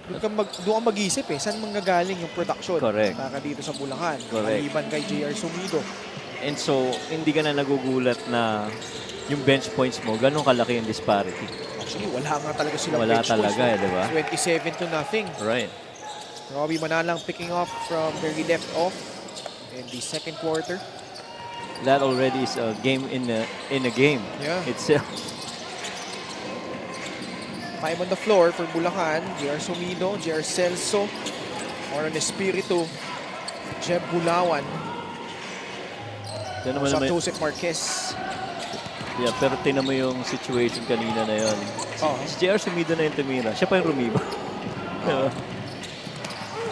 doon ka mag-isip saan manggagaling yung production. Correct. Saka dito sa Bulacan. Correct. Maliban kay JR Sumido. And so, hindi ka na nagugulat na yung bench points mo, ganun kalaki yung disparity. Actually, wala nga talaga silang Wala bench talaga points. di ba? 27-0. Right. Robbie Manalang picking up from where he left off in the second quarter. That already is a game in a game itself. 5 on the floor for Bulacan. JR Sumido, JR Celso, Oron Espiritu, Jeb Bulawan, sa Joseph Marquez. Yeah, pero tinan mo yung situation kanina na yun. Si JR Sumido na yung tumira. Siya pa yung rumiba.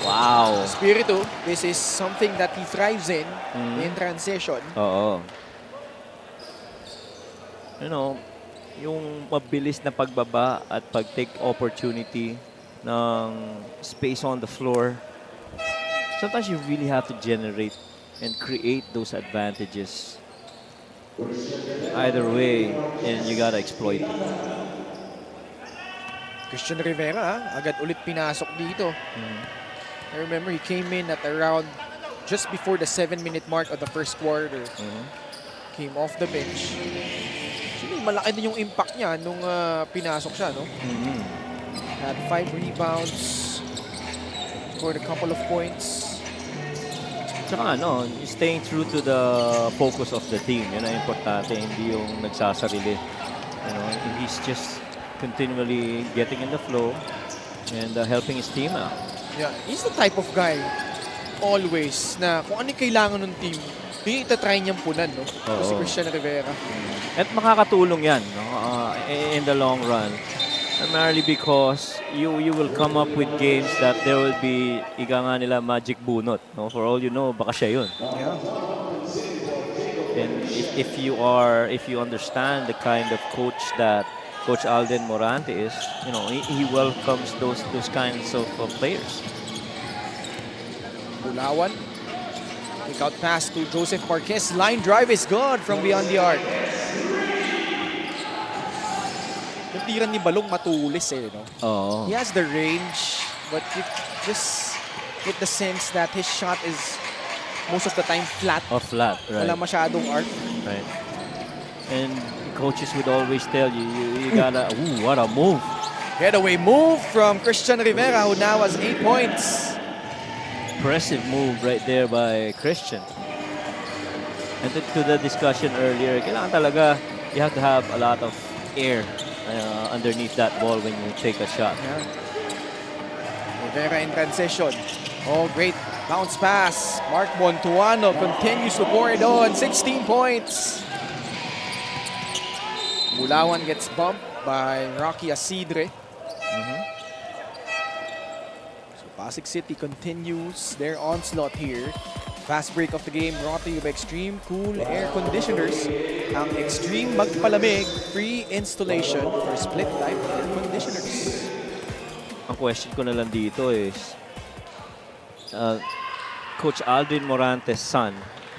Wow. Espiritu, this is something that he thrives in transition. Oo. you know, yung mabilis na pagbaba at pag-take opportunity ng space on the floor. Sometimes you really have to generate and create those advantages. Either way, and you gotta exploit it. Christian Rivera, agad ulit pinasok dito. I remember he came in at around just before the 7-minute mark of the first quarter. Came off the bench. Actually, malaki din yung impact niya nung pinasok siya, no? Had 5 rebounds. Scored a couple of points. Tsaka staying true to the focus of the team. Yun ang importante, hindi yung nagsasarili. He's just continually getting in the flow and helping his team out. Yeah, he's the type of guy always na kung ano yung kailangan ng team, yung itatry niyang punan, no? Si Christian Rivera. At makakatulong yan in the long run. Primarily because you will come up with games that there will be, ika nga nila, magic bunot. No? For all you know, baka siya yun. Yeah. And if you understand the kind of coach that Coach Alden Morante is, he welcomes those kinds of players. Bulawan. Kick out pass to Joseph Marquez. Line drive is good from beyond the arc. Yung tira ni Balong matulis no? Oh. He has the range, but you just get the sense that his shot is most of the time flat. Flat, right. Wala masyadong arc. Right. And coaches would always tell you, you gotta, what a move. Getaway move from Christian Rivera, who now has 8 points. Impressive move right there by Christian. And to the discussion earlier, kailangan talaga, you have to have a lot of air underneath that ball when you take a shot. Yeah. Rivera in transition. Oh, great bounce pass. Mark Montuano continues to pour it on. 16 points. Bulawan gets bumped by Rocky Asidre. So Pasig City continues their onslaught here. Fast break of the game brought to you by Extreme Cool Air Conditioners. Ang Extreme Magpalamig free installation for split type air conditioners. Ang question ko na lang dito is, Coach Aldrin Morante's son,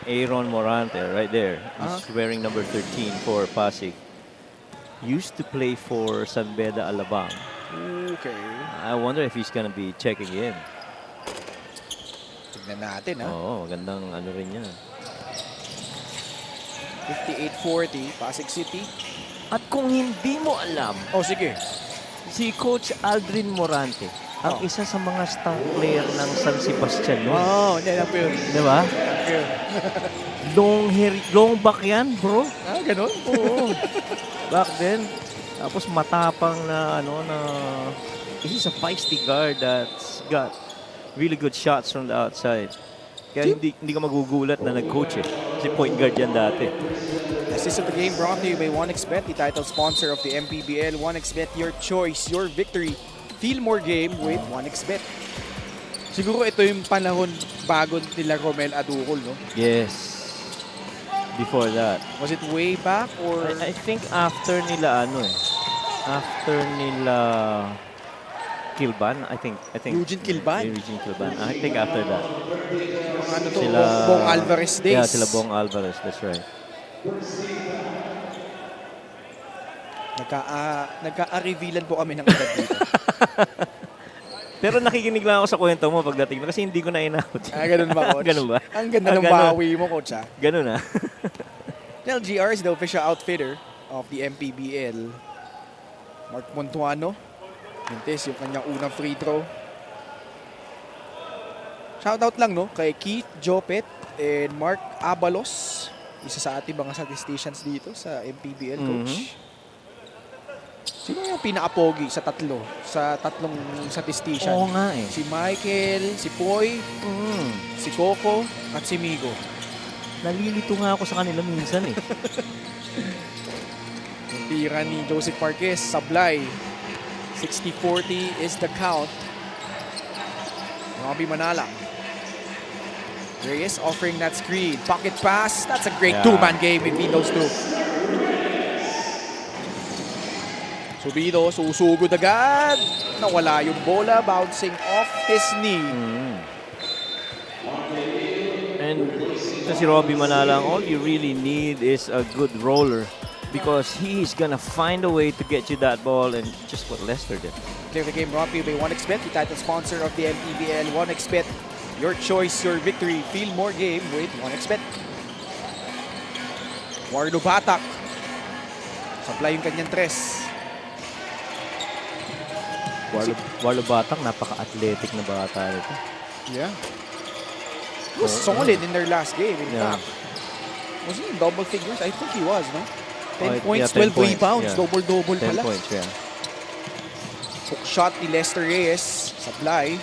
Aaron Morante, right there, he's wearing number 13 for Pasig. Used to play for San Beda, Alabang. Okay. I wonder if he's gonna be checking in. Tignan natin, ha? Oo, magandang ano rin yan. 58-40, Pasig City. At kung hindi mo alam, sige. si Coach Aldrin Morante, ang isa sa mga star player ng San Sebastian noon. Hindi na po yun. Di ba? Long back yan, bro. Ganun? Oo. Back then. Tapos matapang na he's a feisty guard that's got really good shots from the outside. Kaya hindi ka magugulat na nag-coach eh. Kasi point guard yan dati. Assist of the game brought to you by 1xBet, the title sponsor of the MPBL. 1xBet, your choice, your victory. Feel more game with 1xBet. Siguro ito yung panahon bago nila Romel Aducol, no? Yes. Before that. Was it way back or? I think after nila after nila Kilban, I think Eugene Kilban? Eugene Kilban. I think after that. Ano to? Bong Alvarez days. Yeah, sila Bong Alvarez, that's right. Nagka-revealan po kami ng edad dito. Pero nakikinig lang ako sa kwento mo pagdating kasi hindi ko na in-out. Ganun ba, Coach? Ganun ba? Ang ganda ng bawi mo, Coach, ha? Ganun, ha? LGR is the official outfitter of the MPBL. Mark Montuano. Mintes yung kanyang unang free throw. Shoutout lang, no? Kay Keith Jopet and Mark Abalos. Isa sa ating mga statisticians dito sa MPBL, Coach. Sino yung pinaka-pogi sa tatlong statistician? Oo nga eh. Si Michael, si Poy, si Coco, at si Migo. Nalilito nga ako sa kanila minsan eh. Yung tira ni Joseph Marquez, sablay. 60-40 is the count. Robbie Manalang. Reyes offering that screen. Pocket pass. That's a great two-man game between those two. Subido, susugod agad. Nawala yung bola, bouncing off his knee. And kasi Robbie Manalang, all you really need is a good roller because he's gonna find a way to get you that ball and just what Lester did. Clear the game brought to you by 1xBet, the title sponsor of the MPBL. 1xBet, your choice, your victory. Feel more game with 1xBet. Wardo Batak. Supply yung kanyang tres. Warlo Batang, napaka-athletic na bata nito. Yeah. He was solid in their last game, in fact. Was he in double figures? I think he was, no? 10 points, 12 rebounds, double-double 10 pala. points, yeah. Hook shot ni Lester Reyes. Supply.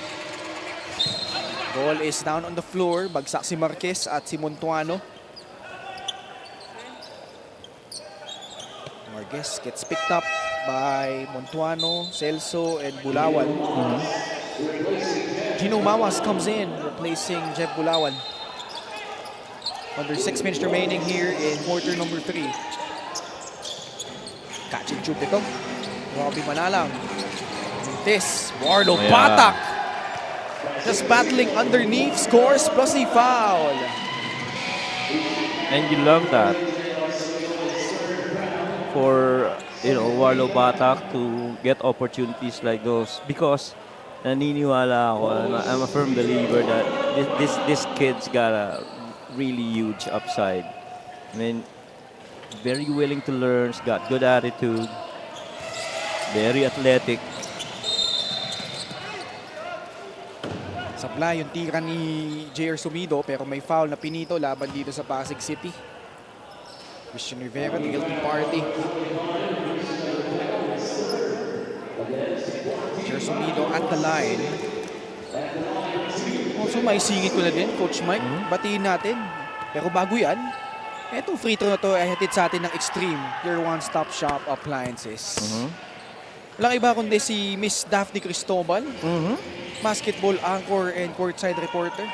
Ball is down on the floor. Bagsak si Marquez at si Montuano. Marquez gets picked up by Montuano, Celso, and Bulawan. Gino Mawas comes in, replacing Jeff Bulawan. Under 6 minutes remaining here in quarter number 3. Catch and shoot ito. Robbie Manalang. This, Wardo Batak. Just battling underneath, scores plus a foul. And you love that. For, Warlo Batak to get opportunities like those because naniniwala ako, I'm a firm believer that this kid's got a really huge upside. I mean, very willing to learn, he's got good attitude, very athletic. Supply yung tira ni J.R. Sumido pero may foul na pinito laban dito sa Pasig City. Christian Rivera, the guilty party. J.R. Sumido at the line. Also, may singit ko na din, Coach Mike. Batiin natin. Pero bago yan, etong free throw na to ay hatid sa atin ng Extreme, your one-stop shop appliances. Walang iba kundi si Miss Daphne Cristobal, basketball anchor and courtside reporter.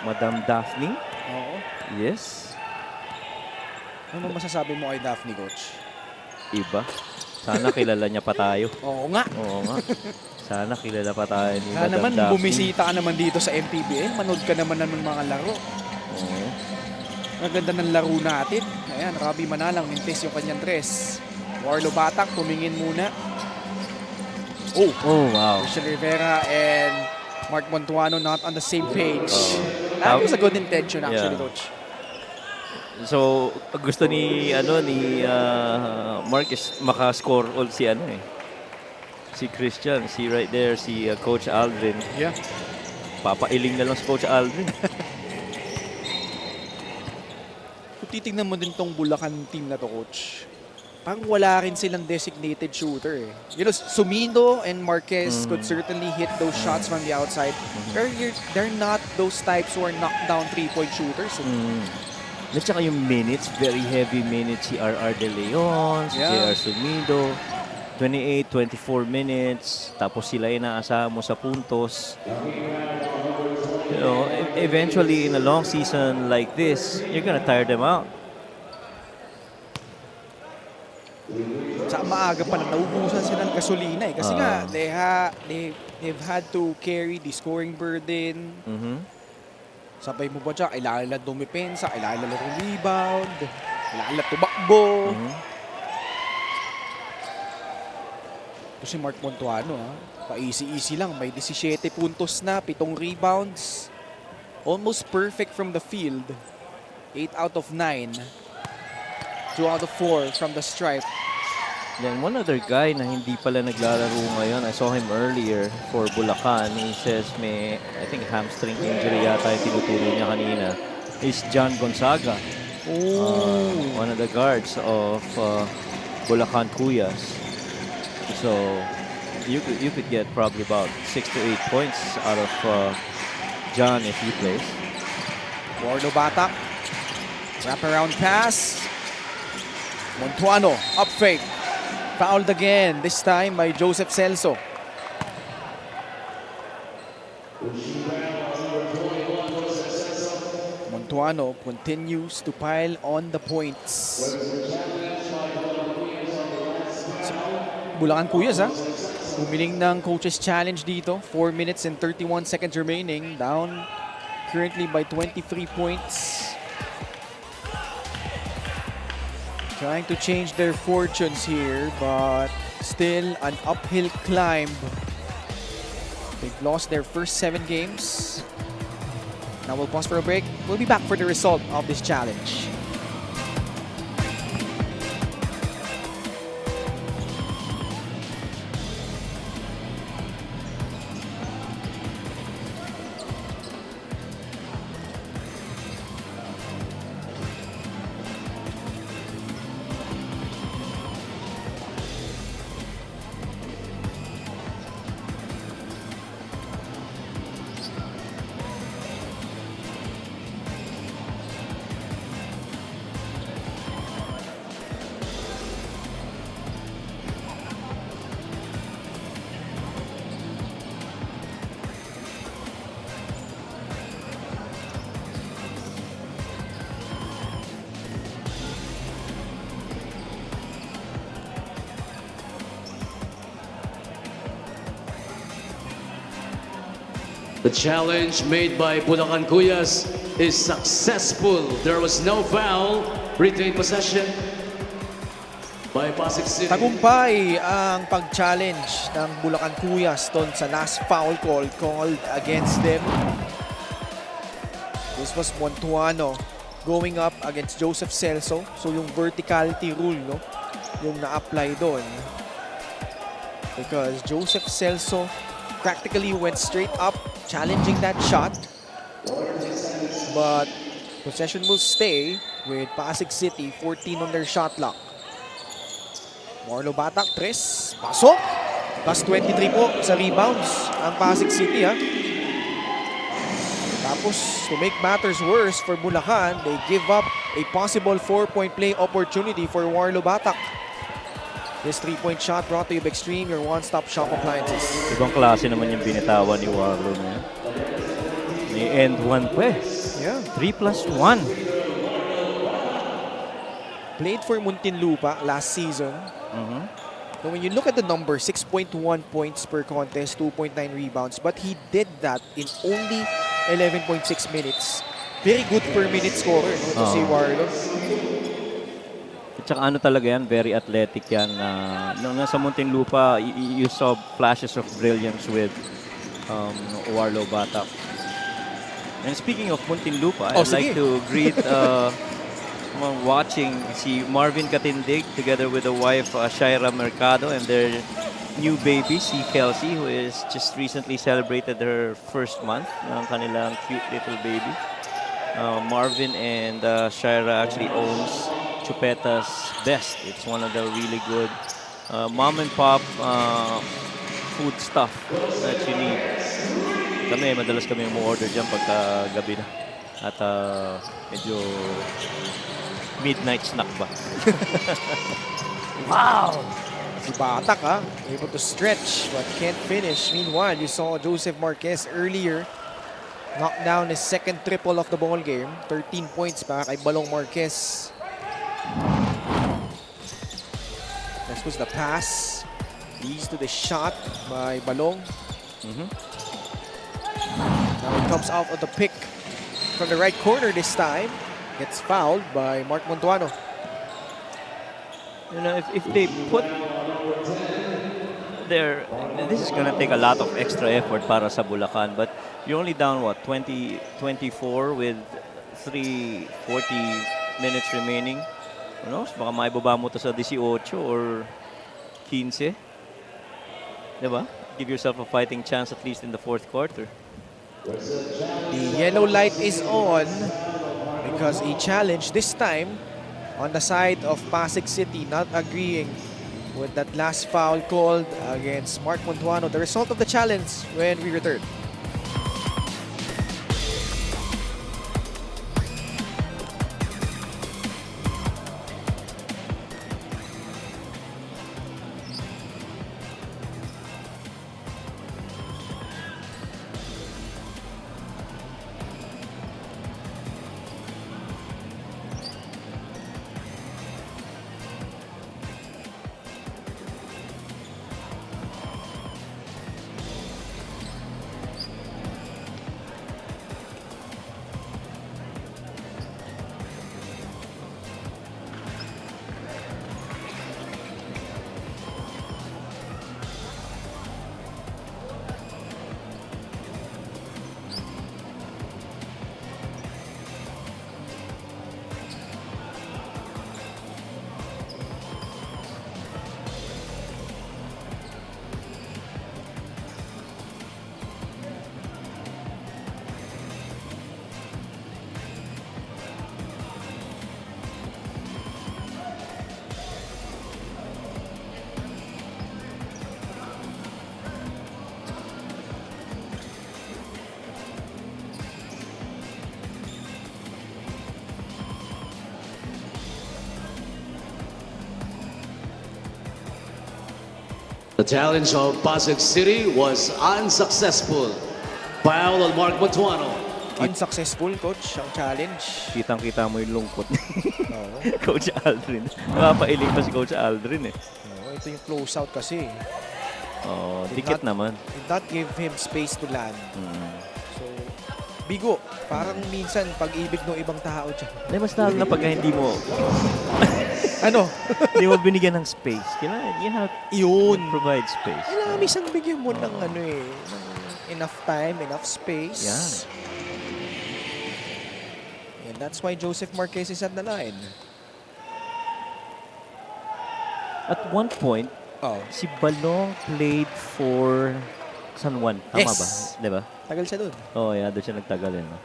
Madam Daphne? Oo. Yes. Ano masasabi mo kay Daphne, Coach? Iba. Sana kilala niya pa tayo. Oo nga. Oo nga. Sana kilala pa tayo ni Sana Madam naman Daphne. bumisita ka naman dito sa MPBL. Manood ka naman ng mga laro. Oo. Ang ganda ng laro natin. Ayan, Robbie Manalang, mintis yung kanyang tres. Warlo Batak, tumingin muna. Oh, Wow. Christian Rivera and Mark Montuano not on the same page. That was a good intention actually, Yeah. Coach. So, gusto ni Mark is maka-score all si si Christian, si right there, si Coach Aldrin. Yeah. Papailing na lang si Coach Aldrin. Kung titignan mo din tong Bulacan team na to, Coach, parang wala rin silang designated shooter eh. Sumido and Marquez could certainly hit those shots from the outside. Pero they're not those types who are knockdown three-point shooters. At saka yung minutes, very heavy minutes. Si R.R. De Leon, si J.R. Sumido, 28, 24 minutes. Tapos sila inaasahan mo sa puntos. Eventually in a long season like this, you're gonna tire them out. Sa maaga pa lang, naubusan sila ng gasolina eh. Kasi nga, they've had to carry the scoring burden. Sabay mo ba dyan, kailangan nila dumipensa, kailangan nila rebound, kailangan nila tumakbo. Ito si Mark Montuano, pa-easy-easy lang. May 17 puntos na, 7 rebounds. Almost perfect from the field. 8 out of 9. 2 out of 4 from the stripe. Then one other guy na hindi pala naglalaro ngayon, I saw him earlier for Bulacan. He says may, I think hamstring injury yata yung tinuturo niya kanina, is John Gonzaga. One of the guards of Bulacan Cuyas. So you could get probably about 6 to 8 points out of John if he plays. Wardo Batak. Wraparound pass. Montuano, up fake. Fouled again, this time by Joseph Celso. Montuano continues to pile on the points. Bulacan Kuyas ha. Humiling ng coach's challenge dito. 4 minutes and 31 seconds remaining. Down currently by 23 points. Trying to change their fortunes here, but still an uphill climb. They've lost their first 7 games. Now we'll pause for a break. We'll be back for the result of this challenge. The challenge made by Bulakan Kuyas is successful. There was no foul. Retain possession by Pasig City. Tagumpay ang pag-challenge ng Bulacan Kuyas doon sa last foul call called against them. This was Montuano going up against Joseph Celso. So yung verticality rule, no, yung na-apply doon. Because Joseph Celso practically went straight up, challenging that shot. But possession will stay with Pasig City, 14 on their shot clock. Marlo Batak, 3. Pasok! Plus 23 po sa rebounds ang Pasig City, ha. Tapos, to make matters worse for Bulacan, they give up a possible 4-point play opportunity for Marlo Batak. This 3-point shot brought to you by Extreme, your one-stop shop appliances. Ibang klase naman yung binitawan ni Warlo na yan. May end one pa eh. Yeah. 3+1. Played for Muntinlupa last season. So when you look at the number, 6.1 points per contest, 2.9 rebounds. But he did that in only 11.6 minutes. Very good per minute scorer, no, to si Warlo. At saka ano talaga yan, very athletic yan. Nung nasa Muntinlupa, you saw flashes of brilliance with Warlo Batak. And speaking of Muntinlupa, I'd like to greet watching si Marvin Katindig together with the wife Shaira Mercado and their new baby, si Kelsey, who is just recently celebrated her first month ng kanilang cute little baby. Marvin and Shaira actually owns Chupeta's Best. It's one of the really good mom and pop food stuff that you need. Madalas kami mo-order dyan pagka gabi na. At medyo midnight snack ba? Wow! Si Batak, ha? Able to stretch but can't finish. Meanwhile, you saw Joseph Marquez earlier knock down his second triple of the ball game. 13 points para kay Balong Marquez. Next was the pass. Leads to the shot by Balong. Now it comes out of the pick from the right corner this time. Gets fouled by Mark Montuano. You know, if they put their... This is gonna take a lot of extra effort para sa Bulacan, but you're only down, what, 24 with 40 minutes remaining. Who knows? Baka maibaba mo to sa 18 or 15. Diba? Give yourself a fighting chance at least in the fourth quarter. The yellow light is on because a challenge this time on the side of Pasig City not agreeing with that last foul called against Mark Montuano. The result of the challenge when we return. The challenge of Pasig City was unsuccessful. Foul on Mark Matuano. Unsuccessful, coach, ang challenge. Kitang-kita mo yung lungkot ni Oo. Coach Aldrin. Napapailing pa si Coach Aldrin eh. Oo, ito yung close-out kasi. Oh, Did dikit not- naman. Did not give him space to land. Mm. So, bigo. Parang minsan pag-ibig ng ibang tao dyan. Hindi, mas lalo na pag hindi mo Ano? hindi mo binigyan ng space. Kailangan, you have Yun. to provide space. Kailangan minsan bigyan mo ng ano eh, ng enough time, enough space. Yan. And that's why Joseph Marquez is at the line. At one point, Oh. si Balong played for San Juan. Tama Yes. ba? Di ba? Tagal siya dun. Oh, yeah. Doon siya nagtagal eh. No?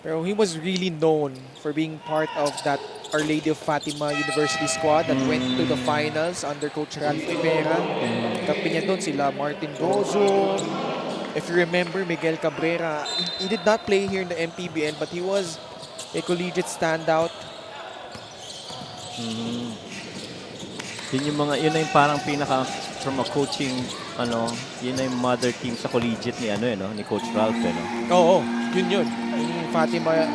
Pero he was really known for being part of that Our Lady of Fatima University squad that went to the finals under Coach Ralph Rivera. Kapi niya doon sila Martin Gozo. If you remember, Miguel Cabrera. He did not play here in the MPBL, but he was a collegiate standout. Yun yung mga, yun na yung parang pinaka from a coaching, yun na yung mother team sa collegiate ni, ni Coach Ralph, Oo, yun. Yung Fatima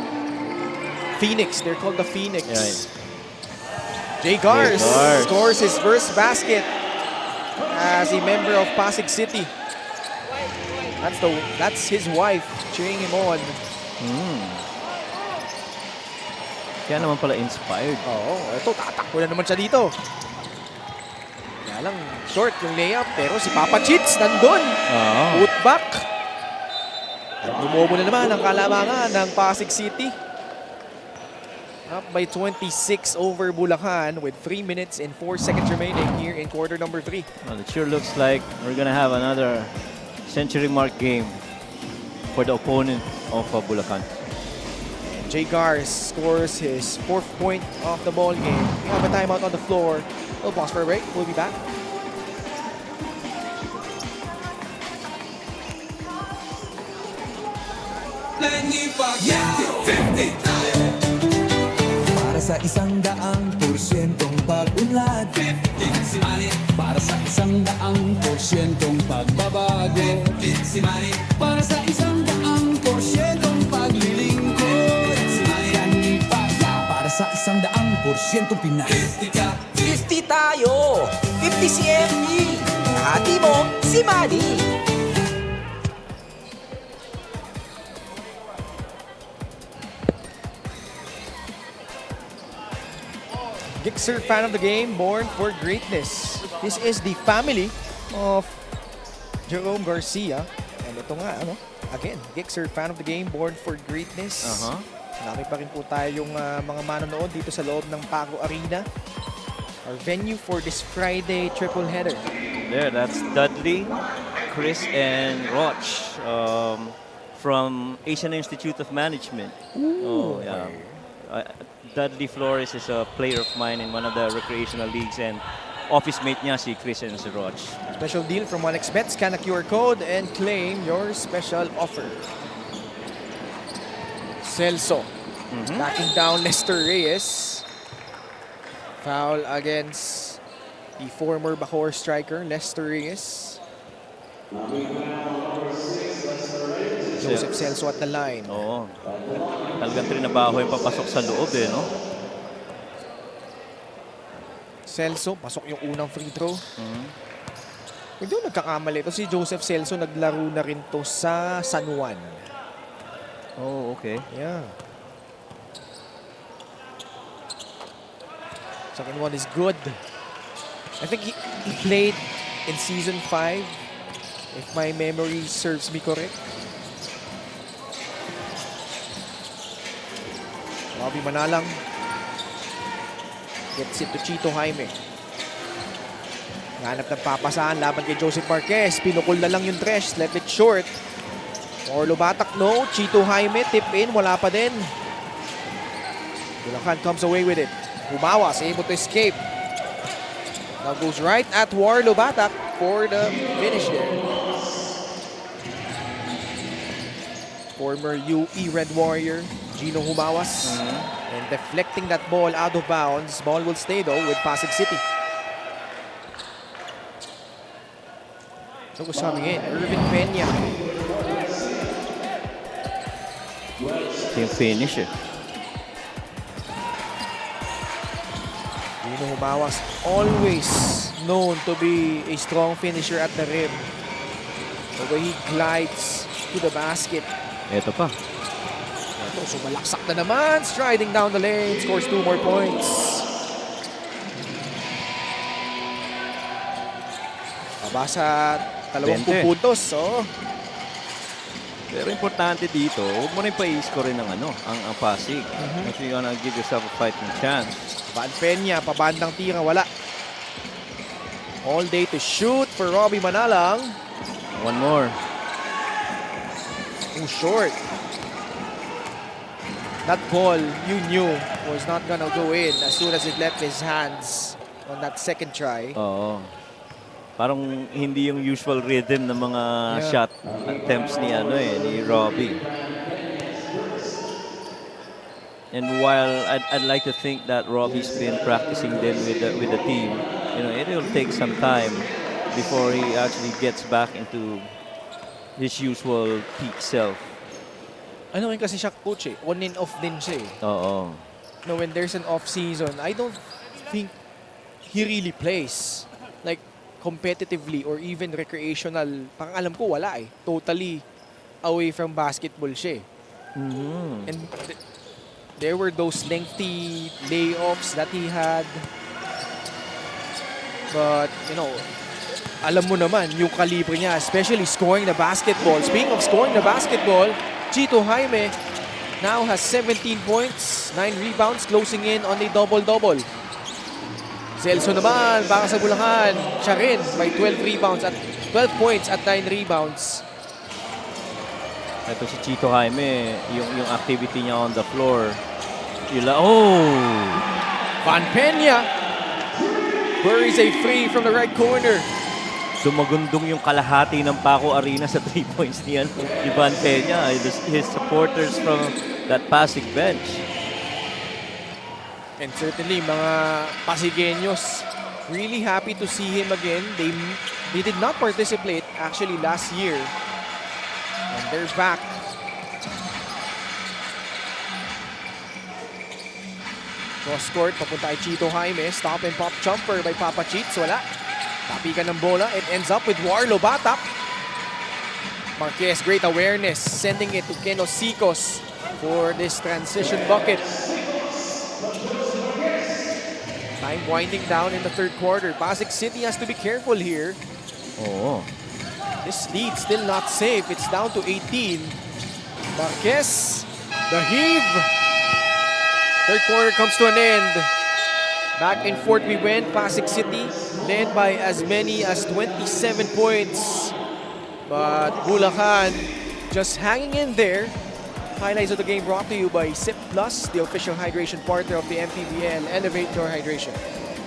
Phoenix. They're called the Phoenix. Yeah. Jay Gars Gars. scores his first basket as a member of Pasig City. That's his wife cheering him on. Kaya naman pala inspired. Oo, ito, tatakbo na naman siya dito. Kaya lang, short yung layup, pero si Papa Chits nandun. Put back. At bumobo na naman ang kalamangan ng Pasig City. Up by 26 over Bulacan with 3 minutes and 4 seconds remaining here in quarter number 3. Well, it sure looks like we're gonna have another century mark game for the opponent of Bulacan. Jay Gars scores his 4th point of the ball game. We have a timeout on the floor. We'll pause for a break. We'll be back. Para sa 100% pag-unlad, 15 si Manny. Para sa 100% pagbabago, 15 si Manny. Para sa 100% paglilingkod, si Manny. Para sa 100% Pinas, 50 tayo! 50 si MD! Hati mo, si Manny! Gixer fan of the game, born for greatness. This is the family of Jerome Garcia. And ito nga, again, Gixer fan of the game, born for greatness. Marami pa rin po tayong mga manonood dito sa loob ng Paco Arena. Our venue for this Friday triple header. There, that's Dudley, Chris, and Roch from Asian Institute of Management. Ooh, yeah. Dudley Flores is a player of mine in one of the recreational leagues, and office mate niya si Chris and si Roch. Special deal from 1xBet. Scan a QR code and claim your special offer. Celso backing down Lester Reyes. Foul against the former Bacoor striker, Lester Reyes. Joseph Celso at the line. Oo. Talagang trinabaho yung papasok sa loob no? Celso, pasok yung unang free throw. Hindi ko nagkakamali. Ito si Joseph Celso, naglaro na rin to sa San Juan. Oh, okay. Yeah. Second one is good. I think he played in season 5, if my memory serves me correct. Bobby Manalang gets it to Chito Jaime. Hanap ng papasahan laban kay Joseph Marquez. Pinukul na lang yung tres. Left it short. Orlo Batak, no. Chito Jaime, tip in. Wala pa din. Bulacan comes away with it. Humawas, able to escape. Now goes right at Warlo Batak for the finish there. Former UE Red Warrior, Gino Humawas. And deflecting that ball out of bounds. Ball will stay though with Pasig City. Look who's coming in. Irvin Peña. Yung finish eh. Dino Humawas, always known to be a strong finisher at the rim. The way he glides to the basket. Ito pa. Ito, sumalaksak na naman. Striding down the lane. Scores 2 more points. Pabasa 20 20. puntos. Oh. Pero importante dito, huwag mo na yung pa-score rin ng ang Pasig. If you're gonna give yourself a fighting chance. Van Peña, pabandang tira, wala. All day to shoot for Robbie Manalang. One more. Too short. That ball, you knew, was not gonna go in as soon as it left his hands on that second try. Oo. Parang hindi yung usual rhythm ng mga shot attempts ni ni Robbie. And while I'd like to think that Robbie's been practicing then with the team, it'll take some time before he actually gets back into his usual peak self. Ano rin kasi siya, coach eh. On and off din siya eh. Oo. No, when there's an off season, I don't think he really plays. Like, competitively or even recreational. Parang alam ko, wala eh. Totally away from basketball siya eh. And there were those lengthy layoffs that he had. But, alam mo naman, yung kalibre niya, especially scoring the basketball. Speaking of scoring the basketball, Chito Jaime now has 17 points, 9 rebounds, closing in on a double-double. Celso naman, para sa Bulacan, siya rin may 12 points at 9 rebounds. Ito si Chito Jaime, yung activity niya on the floor. Van Peña buries a free from the right corner. Dumagundong yung kalahati ng Paco Arena sa 3 points ni Van Peña. His supporters from that Pasig bench. And certainly, mga Pasigueños really happy to see him again. They did not participate actually last year. And they're back. Cross court, papunta kay Chito Jaime. Stop and pop jumper by Papa Cheats. Wala. Tapikan ng bola. It ends up with Warlo Batap. Marquez, great awareness. Sending it to Keno Sicos for this transition bucket. Time winding down in the third quarter. Pasig City has to be careful here. Oo. This lead still not safe. It's down to 18. Marquez, the heave. Third quarter comes to an end. Back and forth we went. Pasig City led by as many as 27 points. But Bulacan just hanging in there. Highlights of the game brought to you by Sip Plus, the official hydration partner of the MPBL. Elevate your hydration.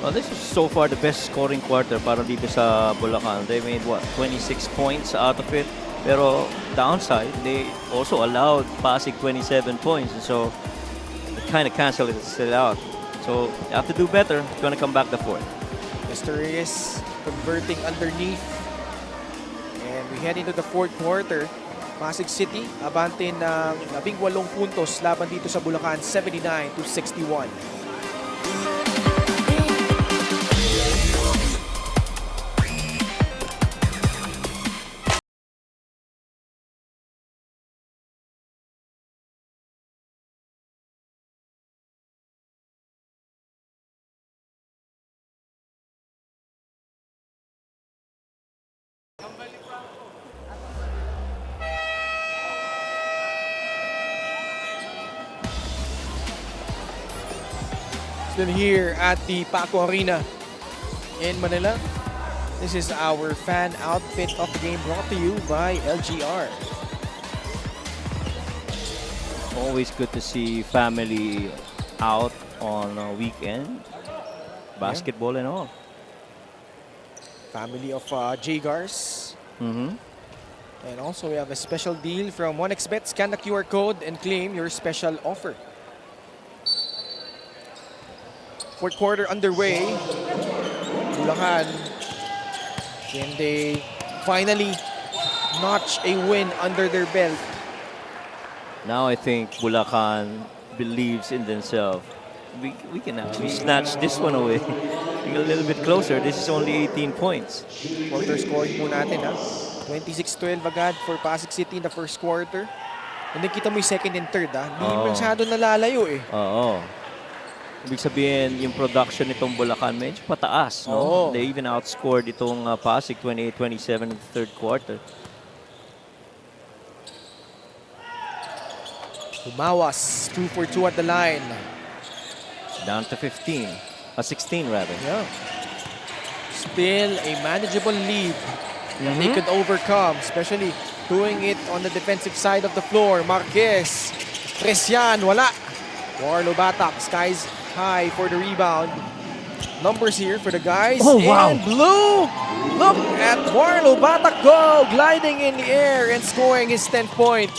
Well, this is so far the best scoring quarter para dito sa Bulacan. They made 26 points out of it. Pero downside, they also allowed Pasig 27 points. So it kind of canceled it still out. So you have to do better if you want to come back the fourth. Mr. Reyes converting underneath. And we head into the fourth quarter. Pasig City, abante ng 18 puntos laban dito sa Bulacan, 79-61. Still here at the Paco Arena in Manila. This is our fan outfit of the game brought to you by LGR. Always good to see family out on a weekend. Basketball and all. Family of Jagars. And also we have a special deal from 1xBet. Scan the QR code and claim your special offer. Fourth quarter underway. Bulacan, can they finally notch a win under their belt. Now I think Bulacan believes in themselves. We can actually snatch this one away. A little bit closer. This is only 18 points. Quarter scoring po natin, ha? 26-12 agad for Pasig City in the first quarter. And then kita mo yung second and third, ha? Hindi masyado nalalayo eh. Oo. Ibig sabihin, yung production nitong Bulacan medyo pataas, no? They even outscored itong Pasig 28-27 in the third quarter. Umawas, 2 for 2 at the line. Down to 16 rather. Yeah. Still a manageable lead that they could overcome, especially doing it on the defensive side of the floor. Marquez, Presian, wala. Warlo Batak, skies high for the rebound. Numbers here for the guys. Oh, wow. And blue! Look at Warlo Batak go, gliding in the air and scoring his 10th point.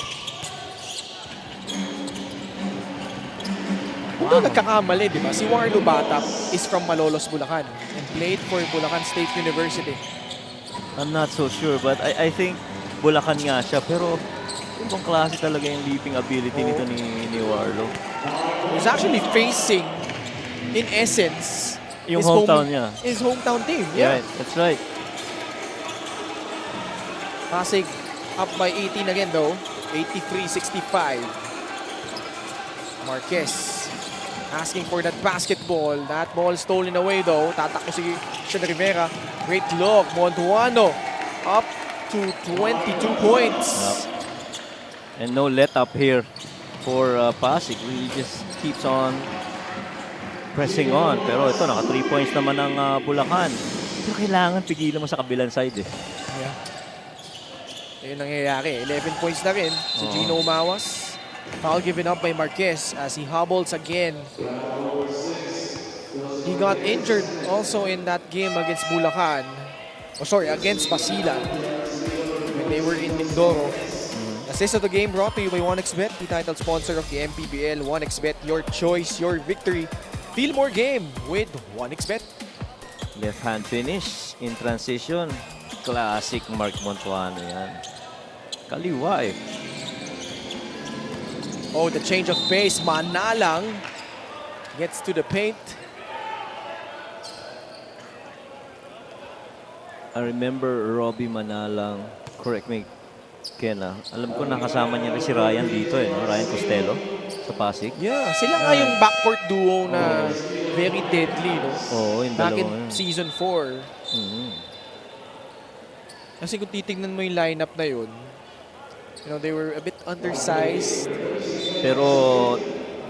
Kung nagkakamali, di ba? Si Warlo Batak is from Malolos, Bulacan and played for Bulacan State University. I'm not so sure, but I think Bulacan nga siya. Pero ibang klase talaga yung leaping ability nito ni Warlo. He's actually facing, in essence, Yung his hometown niya. His hometown team, yeah. Right, that's right. Pasig up by 18 again though. 83-65. Marquez asking for that basketball. That ball stolen away though. Tatakbo si Sean Rivera. Great look. Montuano up to 22 points. And no let up here for Pasig. He just keeps on pressing on. Pero ito, naka 3 points naman ng Bulacan. Pero kailangan pigilan mo sa kabilang side eh. Yeah. Ayun nangyayari. 11 points na rin si Gino Umawas. Foul given up by Marquez as he hobbles again. He got injured also in that game against Bulacan. Oh, sorry, against Basilan when they were in Mindoro. Assist of the game brought to you by 1xBet, the title sponsor of the MPBL. 1xBet, your choice, your victory. Feel more game with 1xBet. Left hand finish in transition. Classic Mark Montuano yan. Kaliwa eh. Oh, the change of pace. Manalang gets to the paint. I remember Robbie Manalang. Correct me, Ken. Alam ko nakasama niya rin si Ryan dito eh. No? Ryan Costello sa Pasig. Yeah, sila nga yung backcourt duo na very deadly. No? Oo, yung Back dalawa. in season 4. Kasi kung titignan mo yung lineup na yun, you know, they were a bit undersized. Pero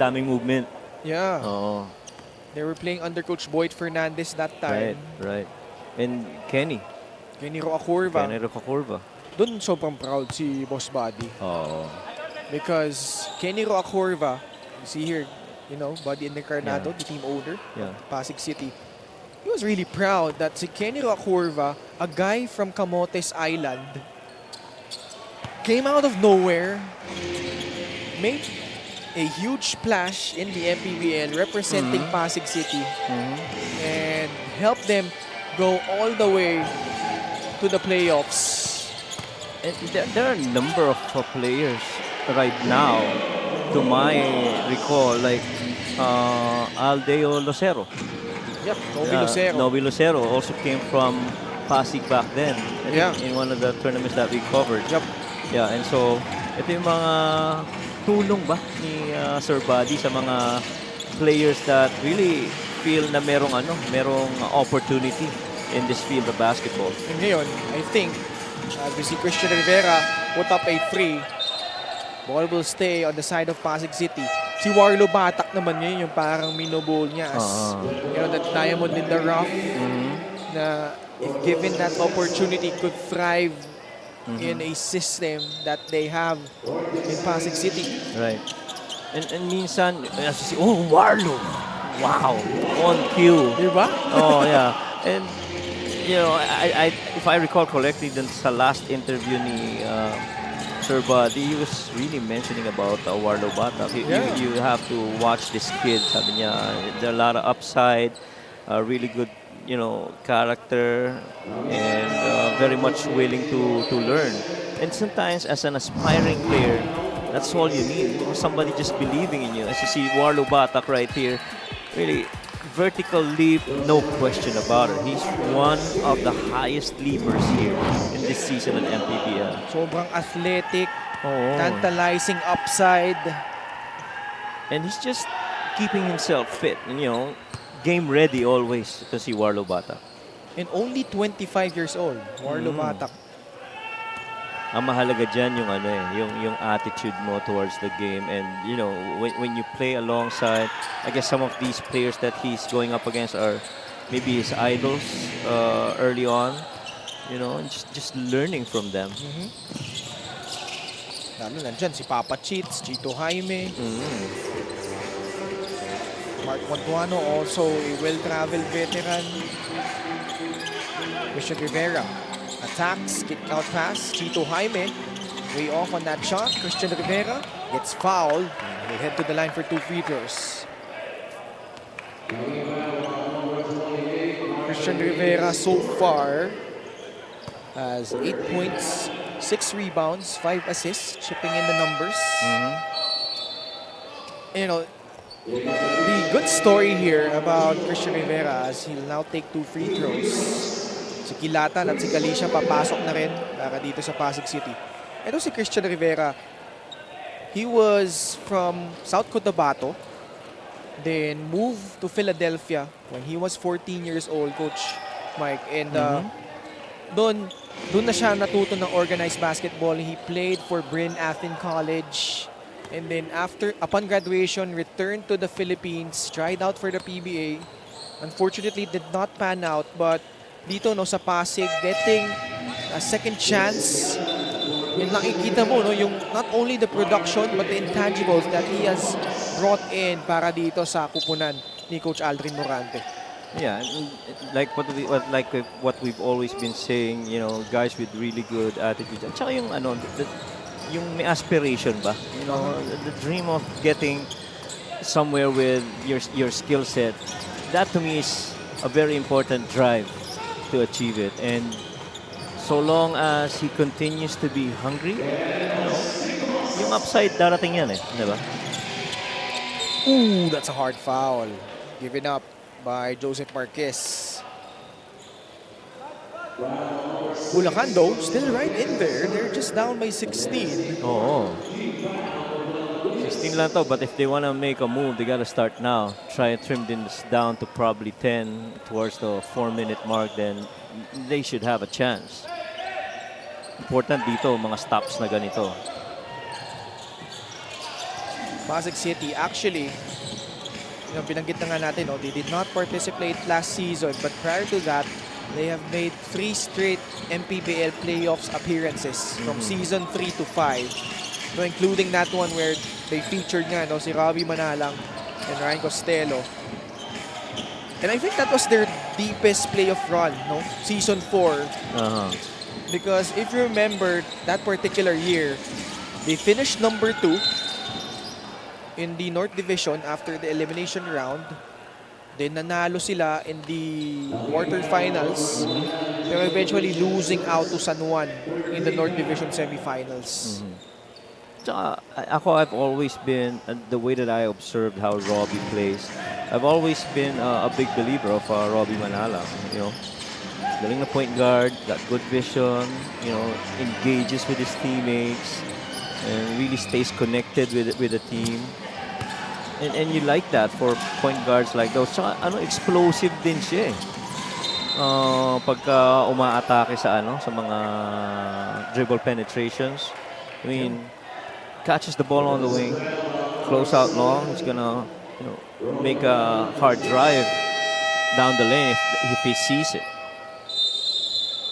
daming movement. Yeah. Oo. They were playing under Coach Boyd Fernandez that time. Right. And Kenny Roakurva. Doon sobrang proud si Boss Buddy. Oo. Because Kenny Roakurva, you see here, you know, Buddy Encarnato, the team owner of Pasig City. He was really proud that si Kenny Roakurva, a guy from Camotes Island, came out of nowhere, made a huge splash in the MPBL representing Pasig City and helped them go all the way to the playoffs. And there are a number of players right now, to my recall, like Aldeo Lucero. Yep, Novi Lucero also came from Pasig back then. In one of the tournaments that we covered. Yep. Yeah, and so ito yung mga tulong ba ni Sir Buddy sa mga players that really feel na merong opportunity in this field of basketball. And ngayon, I think, as we see Christian Rivera put up a free, ball will stay on the side of Pasig City. Si Warlo Batak naman ngayon yung parang minoball niya as, you know, that diamond in the rough na if given that opportunity could thrive in a system that they have in Pasig City. Right. And minsan, Warlo! Wow! On cue. Diba? Oh, yeah. And, you know, I if I recall correctly, then sa last interview ni Sir Buddy, he was really mentioning about Warlo Batak. You have to watch this kid. Sabi niya, there are a lot of upside, really good, character and very much willing to learn. And sometimes as an aspiring player, that's all you need. Somebody just believing in you. As you see Warlo Batak right here, really vertical leap, no question about it. He's one of the highest leapers here in this season at MPBL. Sobrang athletic, Oo. tantalizing upside. And he's just keeping himself fit, game ready always to see Warlo Batak. And only 25 years old, Warlo Batak. Ang mahalaga dyan yung attitude mo towards the game, and when you play alongside, I guess some of these players that he's going up against are maybe his idols early on, just learning from them. Lalo nandyan si Papa Cheats, Chito Jaime, Mark Montuano, also a well-traveled veteran. Christian Rivera attacks, kick out pass. Chito Jaime way off on that shot. Christian Rivera gets fouled. They head to the line for 2 free throws. Christian Rivera so far has 8 points, 6 rebounds, 5 assists, chipping in the numbers. The good story here about Christian Rivera is he'll now take 2 free throws. Si Kilatan at si Galicia papasok na rin para dito sa Pasig City. Ito si Christian Rivera, he was from South Cotabato, then moved to Philadelphia when he was 14 years old, Coach Mike. And doon na siya natuto ng organized basketball. He played for Bryn Athyn College. And then upon graduation, returned to the Philippines, tried out for the PBA. Unfortunately, did not pan out, but dito sa Pasig, getting a second chance. Yung nakikita mo, yung not only the production but the intangibles that he has brought in para dito sa kupunan ni Coach Aldrin Morante. Yeah, like what we've always been saying, guys with really good attitude. At saka yung may aspiration ba? The dream of getting somewhere with your skill set. That to me is a very important drive to achieve it. And so long as he continues to be hungry, yung upside darating yan di ba? Ooh, that's a hard foul. Given up by Joseph Marquez. Bulacan though, still right in there. They're just down by 16. Oo. 16 lang to, but if they want to make a move, they got to start now. Try and trim this down to probably 10 towards the 4-minute mark, then they should have a chance. Important dito, mga stops na ganito. Pasig City, actually, binanggit na nga natin, they did not participate last season, but prior to that, they have made 3 straight MPBL playoffs appearances from season 3 to 5. Including that one where they featured nga si Robbie Manalang and Ryan Costello. And I think that was their deepest playoff run, Season 4. Because if you remember that particular year, they finished number 2 in the North Division after the elimination round. Then nanalo sila in the quarterfinals, pero eventually losing out to San Juan in the North Division semifinals. I've always been, the way that I observed how Robbie plays, I've always been a big believer of Robbie Manala. Galing na point guard, got good vision, engages with his teammates, and really stays connected with the team. And you like that for point guards like those. Tsaka, explosive din siya pagka umaatake sa mga dribble penetrations. I mean, catches the ball on the wing, close out long. He's gonna, make a hard drive down the lane if he sees it.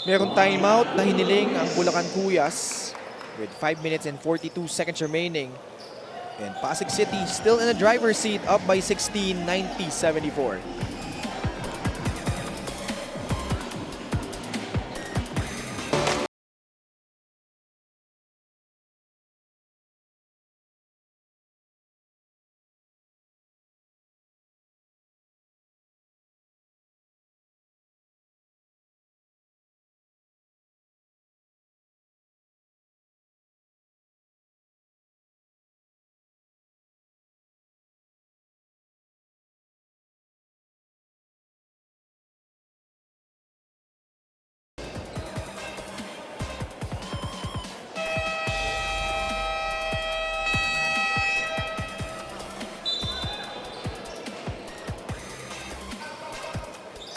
Merong timeout na hiniling ang Bulacan Kuyas with 5 minutes and 42 seconds remaining. And Pasig City still in the driver's seat, up by 16, 90-74.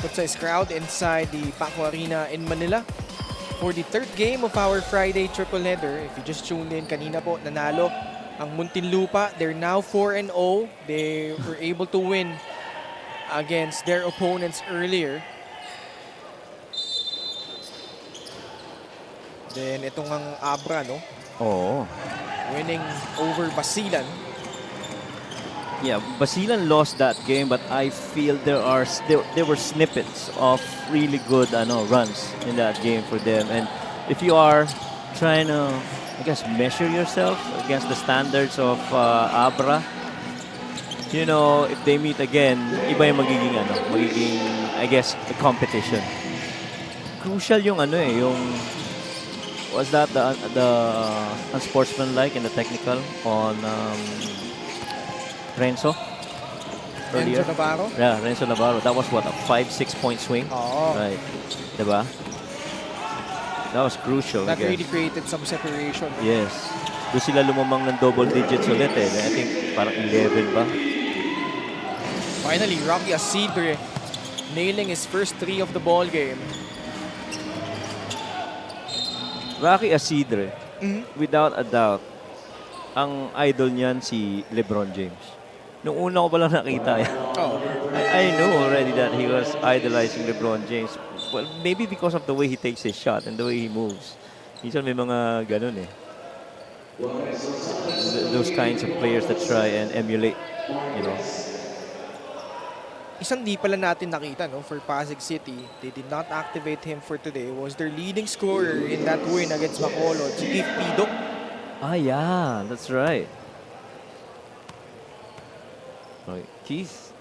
good-sized crowd inside the Paco Arena in Manila for the third game of our Friday triple header. If you just tuned in, kanina po nanalo ang Muntinlupa. They're now 4-0. They were able to win against their opponents earlier. Then itong ang Abra, no? Oo. Winning over Basilan. Yeah, Basilan lost that game, but I feel there were snippets of really good runs in that game for them. And if you are trying to, I guess, measure yourself against the standards of Abra, you know, if they meet again, iba yung magiging I guess, a competition. Crucial yung yung was that the unsportsmanlike in the technical on Renzo earlier? Renzo Navarro? Yeah, Renzo Navarro. That was what, a 5-6 point swing? Oo. Right. Diba? That was crucial. That again. really created some separation. Yes. Doon sila lumamang ng double digits ulit eh. I think parang 11 ba? Finally, Rocky Asidre nailing his first 3 of the ball game. Rocky Asidre, without a doubt, ang idol niyan si LeBron James. Nung una ko pa lang nakita yan. Oh. I knew already that he was idolizing LeBron James. Well, maybe because of the way he takes his shot and the way he moves. Minsan may mga ganun eh. Those kinds of players that try and emulate, you know. Isang di pala natin nakita, no, for Pasig City. They did not activate him for today. Was their leading scorer in that win against Bacolod, si Keith Pidok. Ah, yeah, that's right. Okay. Keith,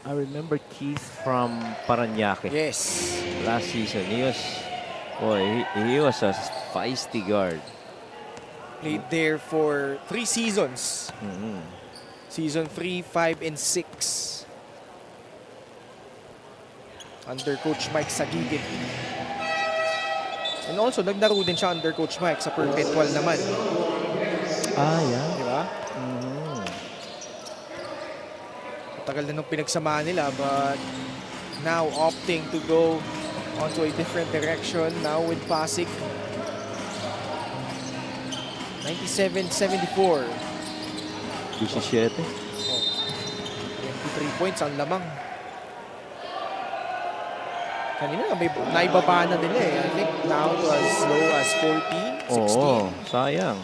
I remember Keith from Parañaque. Yes. Last season, he was a feisty guard. Played there for 3 seasons. Mm-hmm. Season 3, 5, and 6. Under Coach Mike Sagigit. And also, naglaro din siya under Coach Mike sa Perpetual naman. Ah, yeah. Di ba? Mm-hmm. Tagal na nung pinagsamaan nila, but now opting to go onto a different direction now with Pasig. 97-74. 17. 23 points ang lamang. Kanina, naibaba na nila eh. I think now to as low as 14, 16. Oo, sayang.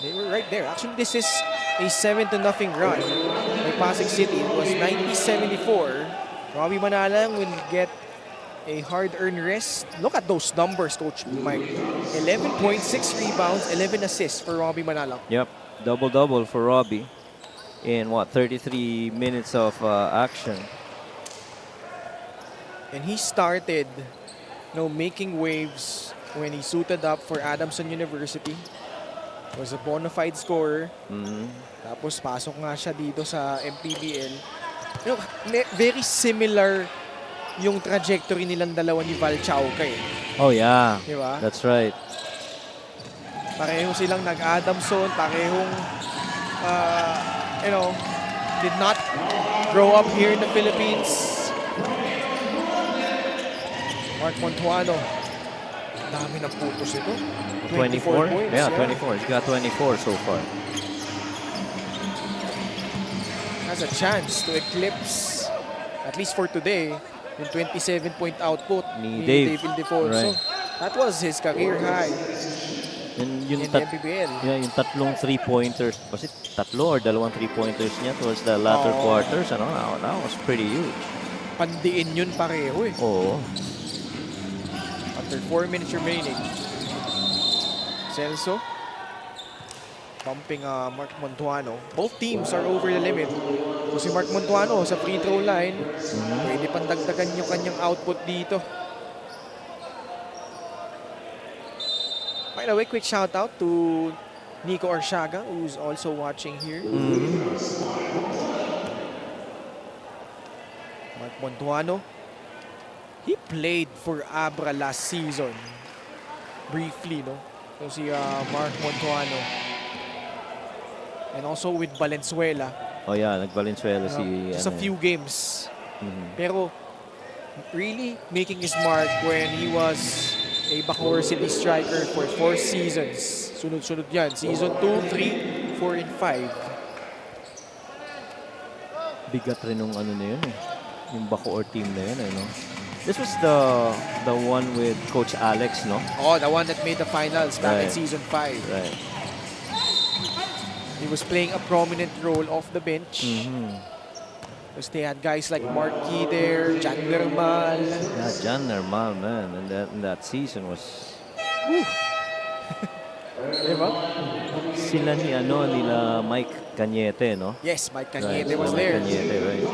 They were right there. Actually, this is a 7-0 run by Pasig City. It was 90-74. Robbie Manalang will get a hard-earned rest. Look at those numbers, Coach Mike. 11.6 rebounds, 11 assists for Robbie Manalang. Yep, double-double for Robbie in 33 minutes of action. And he started, making waves when he suited up for Adamson University. Was a bona fide scorer. Tapos pasok nga siya dito sa MPBL. Very similar yung trajectory nilang dalawa ni Val Chauca eh. Oh yeah, Diba? that's right. Pareho silang nag-Adamson, parehong, did not grow up here in the Philippines. Mark Montuano, dami ng putos ito. 24 points. Yeah, 24. He's got 24 so far. Has a chance to eclipse, at least for today, yung 27-point output Ni ni Dave. Dave Ildefonso. Right. That was his career high And in the MPBL. yung tatlong 3-pointers, was it tatlo or dalawang 3-pointers niya towards the latter quarters? That was pretty huge. Pandiin yun pareho eh. Oo. After 4 minutes remaining. Celso. Pumping Mark Montuano. Both teams are over the limit. So si Mark Montuano sa free throw line, pwede pang dagdagan yung kanyang output dito. By the way, quick shout out to Nico Arshaga, who's also watching here. Mark Montuano. He played for Abra last season. Briefly, no? So si Mark Montuano. And also with Valenzuela. Oh yeah, nag-Valenzuela si... Just a few games. Pero really making his mark when he was a Bacoor City striker for 4 seasons. Sunod-sunod yan. Season 2, 3, 4, and 5. Bigat rin nung ano na yun eh. Yung Bacoor team na yun, no? This was the one with Coach Alex, no? Oh, the one that made the finals back in Right. season 5. Right. He was playing a prominent role off the bench. Because they had guys like Marquis there, Jan Lermal. Yeah, John Normal, man. And that season was... Diba? Sila nila Mike Cañete, no? Yes, Mike Cañete Right, was Mike there. Cañete, right.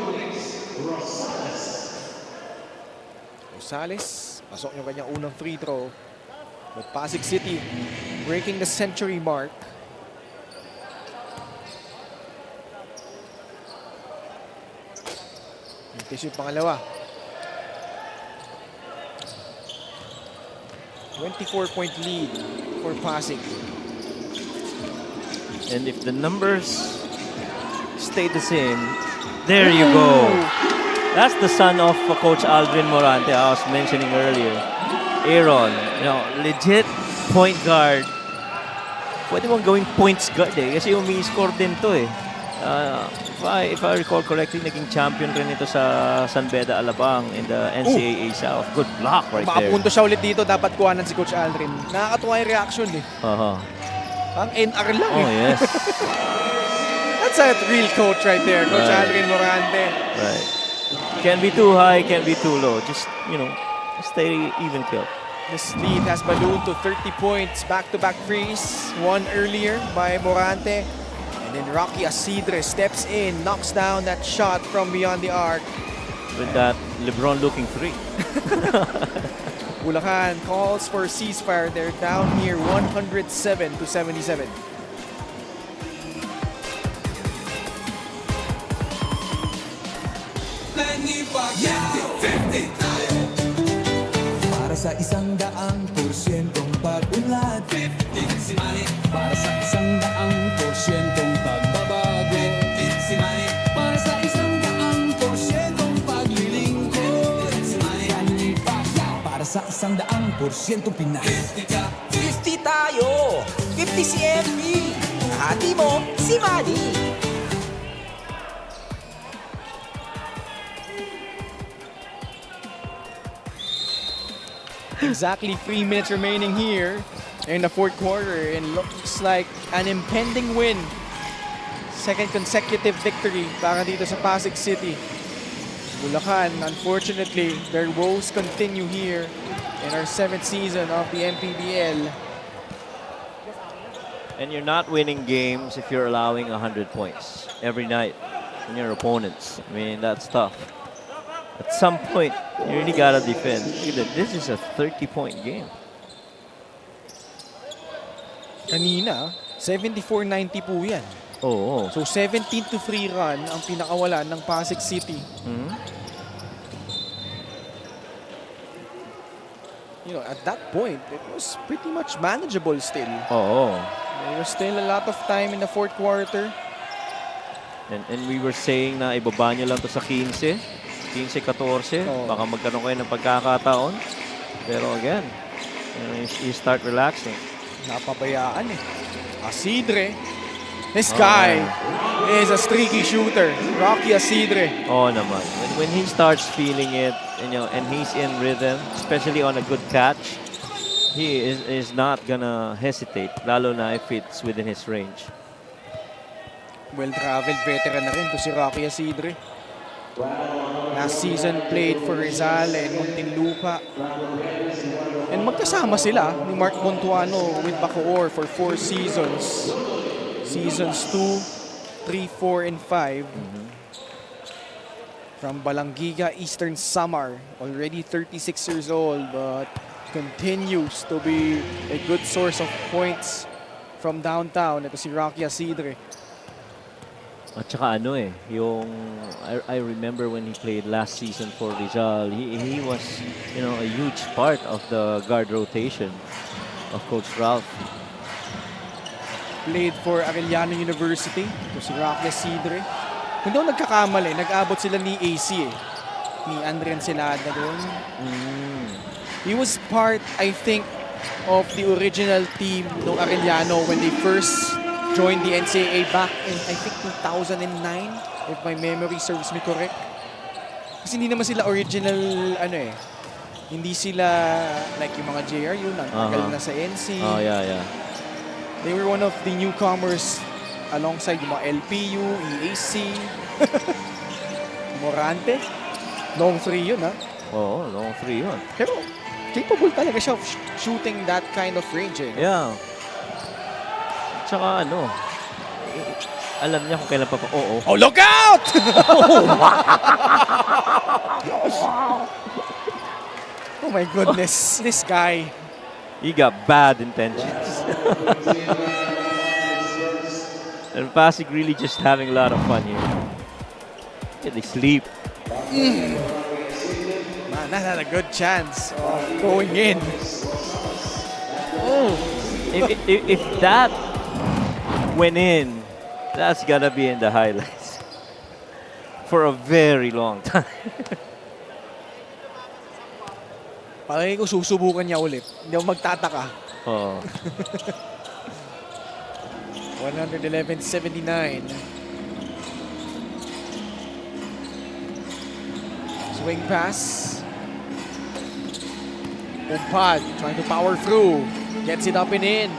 Rosales, pasok yung kanyang unang free throw. But Pasig City breaking the century mark. Ito yung pangalawa. 24-point lead for Pasig. And if the numbers stay the same, there you go. That's the son of Coach Aldrin Morante I was mentioning earlier. Aaron, legit point guard. Pwede mong gawing points guard eh, kasi umi-score din to eh. If I recall correctly, naging champion rin ito sa San Beda Alabang in the NCAA South. Good block right there. Makapunto siya ulit dito, dapat kuhanan si Coach Aldrin. Nakakatuwa yung reaction eh. Ang NR lang Oh, eh. yes. That's a real coach right there, Coach Aldrin Morante. Right. Can't be too high, can't be too low. Just, stay even killed. This lead has ballooned to 30 points. Back-to-back freeze. One earlier by Morante. And then Rocky Asidre steps in, knocks down that shot from beyond the arc. With that LeBron-looking three. Bulacan calls for ceasefire. They're down here 107-77. Para sa 100%'ong pag-unlad, 15 si Manny. Para sa 100%'ong pagbabago, 15 si Manny. Para sa 100%'ong paglilingkod, 15 si Manny. Para sa 100%'ong Pinas, 50 tayo, 50 si MB. Hati mo, si Manny. Exactly 3 minutes remaining here in the fourth quarter, and looks like an impending win. Second consecutive victory para dito sa Pasig City. Bulacan, unfortunately, their woes continue here in our 7th season of the MPBL. And you're not winning games if you're allowing 100 points every night from your opponents. I mean, that's tough. At some point, you really gotta defend. Look at that. This is a 30-point game. Kanina, 74-90 po yan. Oh. So 17-3 run ang pinakawalan ng Pasig City. At that point, it was pretty much manageable still. Oh. There was still a lot of time in the fourth quarter. And we were saying na ibaba nyo lang to sa 15. 15-14, baka magkaroon kayo ng pagkakataon. Pero again, you start relaxing. Napabayaan eh. Asidre. This guy is a streaky shooter. Rocky Asidre. Oh naman. When he starts feeling it, and he's in rhythm, especially on a good catch, he is not gonna hesitate, lalo na if it's within his range. Well-traveled veteran na rin to si Rocky Asidre. Last season played for Rizal and Muntinlupa. And magkasama sila ni Mark Montuano with Bacoor for 4 seasons. Seasons 2, 3, 4, and 5. From Balangiga, Eastern Samar. Already 36 years old, but continues to be a good source of points from downtown. Ito si Rocky Asidre. At saka I remember when he played last season for Rizal, he was, a huge part of the guard rotation of Coach Ralph. Played for Arellano University. Ito si Rocky Asidre. Kung daw nagkakamali, nag-abot sila ni AC eh. ni Andrian Celada doon. He was part, I think, of the original team ng Arellano when they first joined the NCAA back in, I think, 2009, if my memory serves me correct. Kasi hindi naman sila original, hindi sila like yung mga JRU, nagtagal na sa NC. Oh, yeah. They were one of the newcomers alongside yung mga LPU, EAC, Morante. Long 3 yun, ha? Oo, long 3 yun. Pero capable talaga siya of shooting that kind of range, eh. Yeah. Tsaka alam niya kung kailan pa. Oh, look out! Oh my goodness, this guy. He got bad intentions. And Pasig really just having a lot of fun here. Yeah, they sleep. Man, that had a good chance of going in. If that went in, that's gonna be in the highlights for a very long time. Palagi ko susubukan niya ulit. Hindi ako magtataka. Oh. 111.79. Swing pass. Umpad trying to power through. Gets it up and in.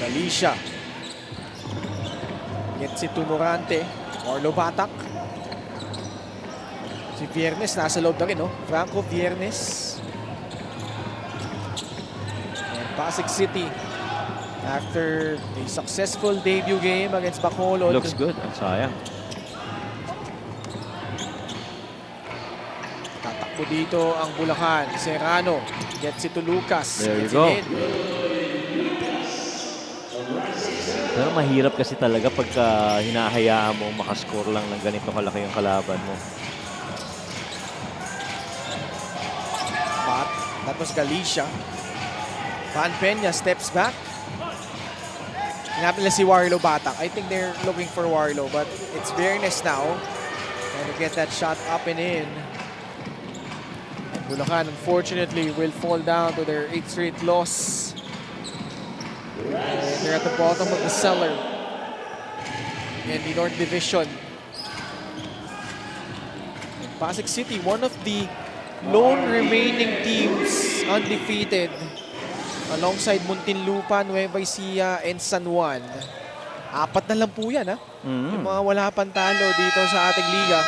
Galicia. Gets it to Morante. Marlo Batak. Si Viernes nasa loob na rin, Franco Viernes. And Pasig City, after a successful debut game against Bacolod. Looks good. Ang sayang. Tatakbo dito ang Bulacan. Serrano gets it to Lucas. There you Gets go. it in. Pero mahirap kasi talaga pagka hinahayaan mo makascore lang ng ganito kalaki yung kalaban mo. But that was Galicia. Van Peña steps back. Hinapin nila si Warlo Batak. I think they're looking for Warlo, but it's Viernes now. Trying to get that shot up and in. And Bulacan, unfortunately, will fall down to their 8th straight loss. And they're at the bottom of the cellar in the North Division. And Pasig City, one of the lone remaining teams undefeated alongside Muntinlupa, Nueva Ecija, and San Juan. 4 na lang po yan, Yung mga wala pang talo dito sa ating liga.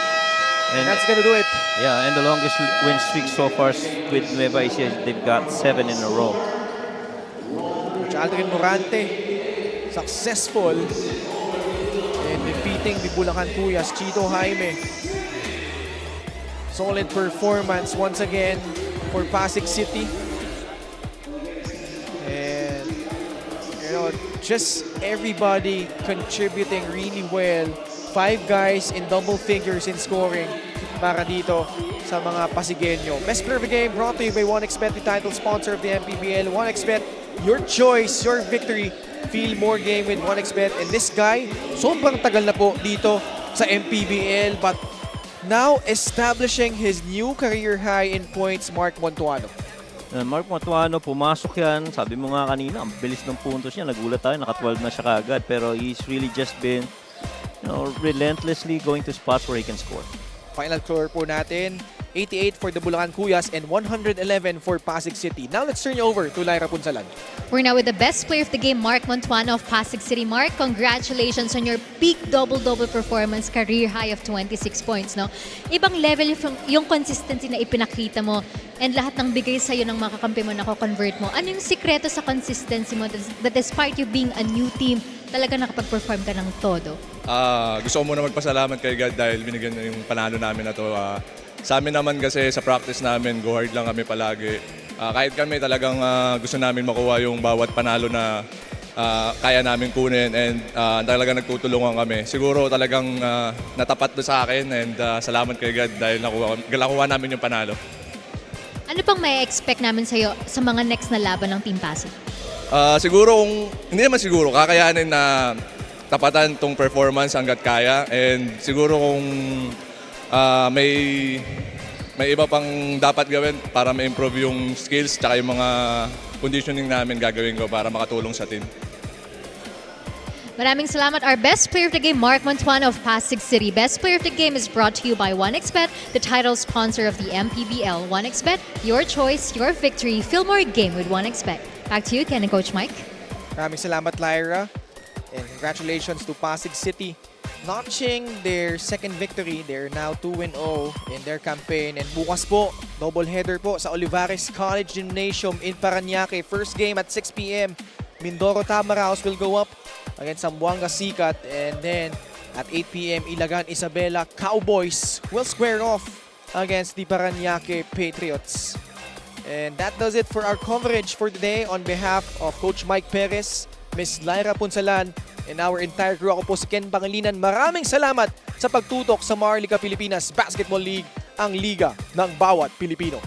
And that's gonna do it. Yeah, and the longest win streak so far with Nueva Ecija, they've got 7 in a row. Coach Aldrin Morante, successful in defeating the Bulacan Cuyas, Chito Jaime. Solid performance once again for Pasig City. And, just everybody contributing really well. 5 guys in double figures in scoring para dito sa mga Pasigueño. Best player of the game brought to you by 1xBet, the title sponsor of the MPBL. 1xBet, your choice, your victory. Feel more game with 1xBet. And this guy, sobrang tagal na po dito sa MPBL, but now establishing his new career high in points, Mark Montuano. Mark Montuano, pumasok yan. Sabi mo nga kanina, ang bilis ng puntos niya. Nagulat tayo, naka-12 na siya kaagad. Pero he's really just been, relentlessly going to spots where he can score. Final score po natin, 88 for the Bulacan Cuyas and 111 for Pasig City. Now let's turn you over to Lyra Punsalan. We're now with the best player of the game, Mark Montuano of Pasig City. Mark, congratulations on your peak double-double performance, career high of 26 points. No? Ibang level yung consistency na ipinakita mo and lahat ng bigay sa'yo ng mga kakampi mo na convert mo. Ano yung sikreto sa consistency mo that despite you being a new team, talaga nakapag-perform ka ng todo? Gusto ko muna magpasalamat kay God dahil binigyan na yung panalo namin na to. Sa amin naman kasi sa practice namin, go hard lang kami palagi. Kahit kami talagang gusto namin makuha yung bawat panalo na kaya namin kunin and talagang nagtutulungan kami. Siguro talagang natapat to sa akin and salamat kay God dahil nakuha namin yung panalo. Ano pang may expect namin sa'yo sa mga next na laban ng Team Pasig? Siguro, hindi naman siguro, kakayanin na tapatan tong performance hanggat kaya. And siguro kung may iba pang dapat gawin para ma-improve yung skills tsaka yung mga conditioning namin gagawin ko para makatulong sa team. Maraming salamat. Our best player of the game, Mark Montuano of Pasig City. Best player of the game is brought to you by 1xBet, the title sponsor of the MPBL. 1xBet, your choice, your victory. Feel more game with 1xBet. Back to you, Ken and Coach Mike. Maraming salamat, Lyra. And congratulations to Pasig City. Notching their second victory. They're now 2-0 in their campaign. And bukas po, double-header po sa Olivares College Gymnasium in Parañaque. First game at 6 p.m. Mindoro Tamaraos will go up against Zamboanga Sikat. And then at 8 p.m. Ilagan Isabela Cowboys will square off against the Parañaque Patriots. And that does it for our coverage for today. On behalf of Coach Mike Perez, Miss Lyra Punsalan, and our entire crew, ako po si Ken Pangilinan. Maraming salamat sa pagtutok sa Maharlika Pilipinas Basketball League, ang liga ng bawat Pilipino.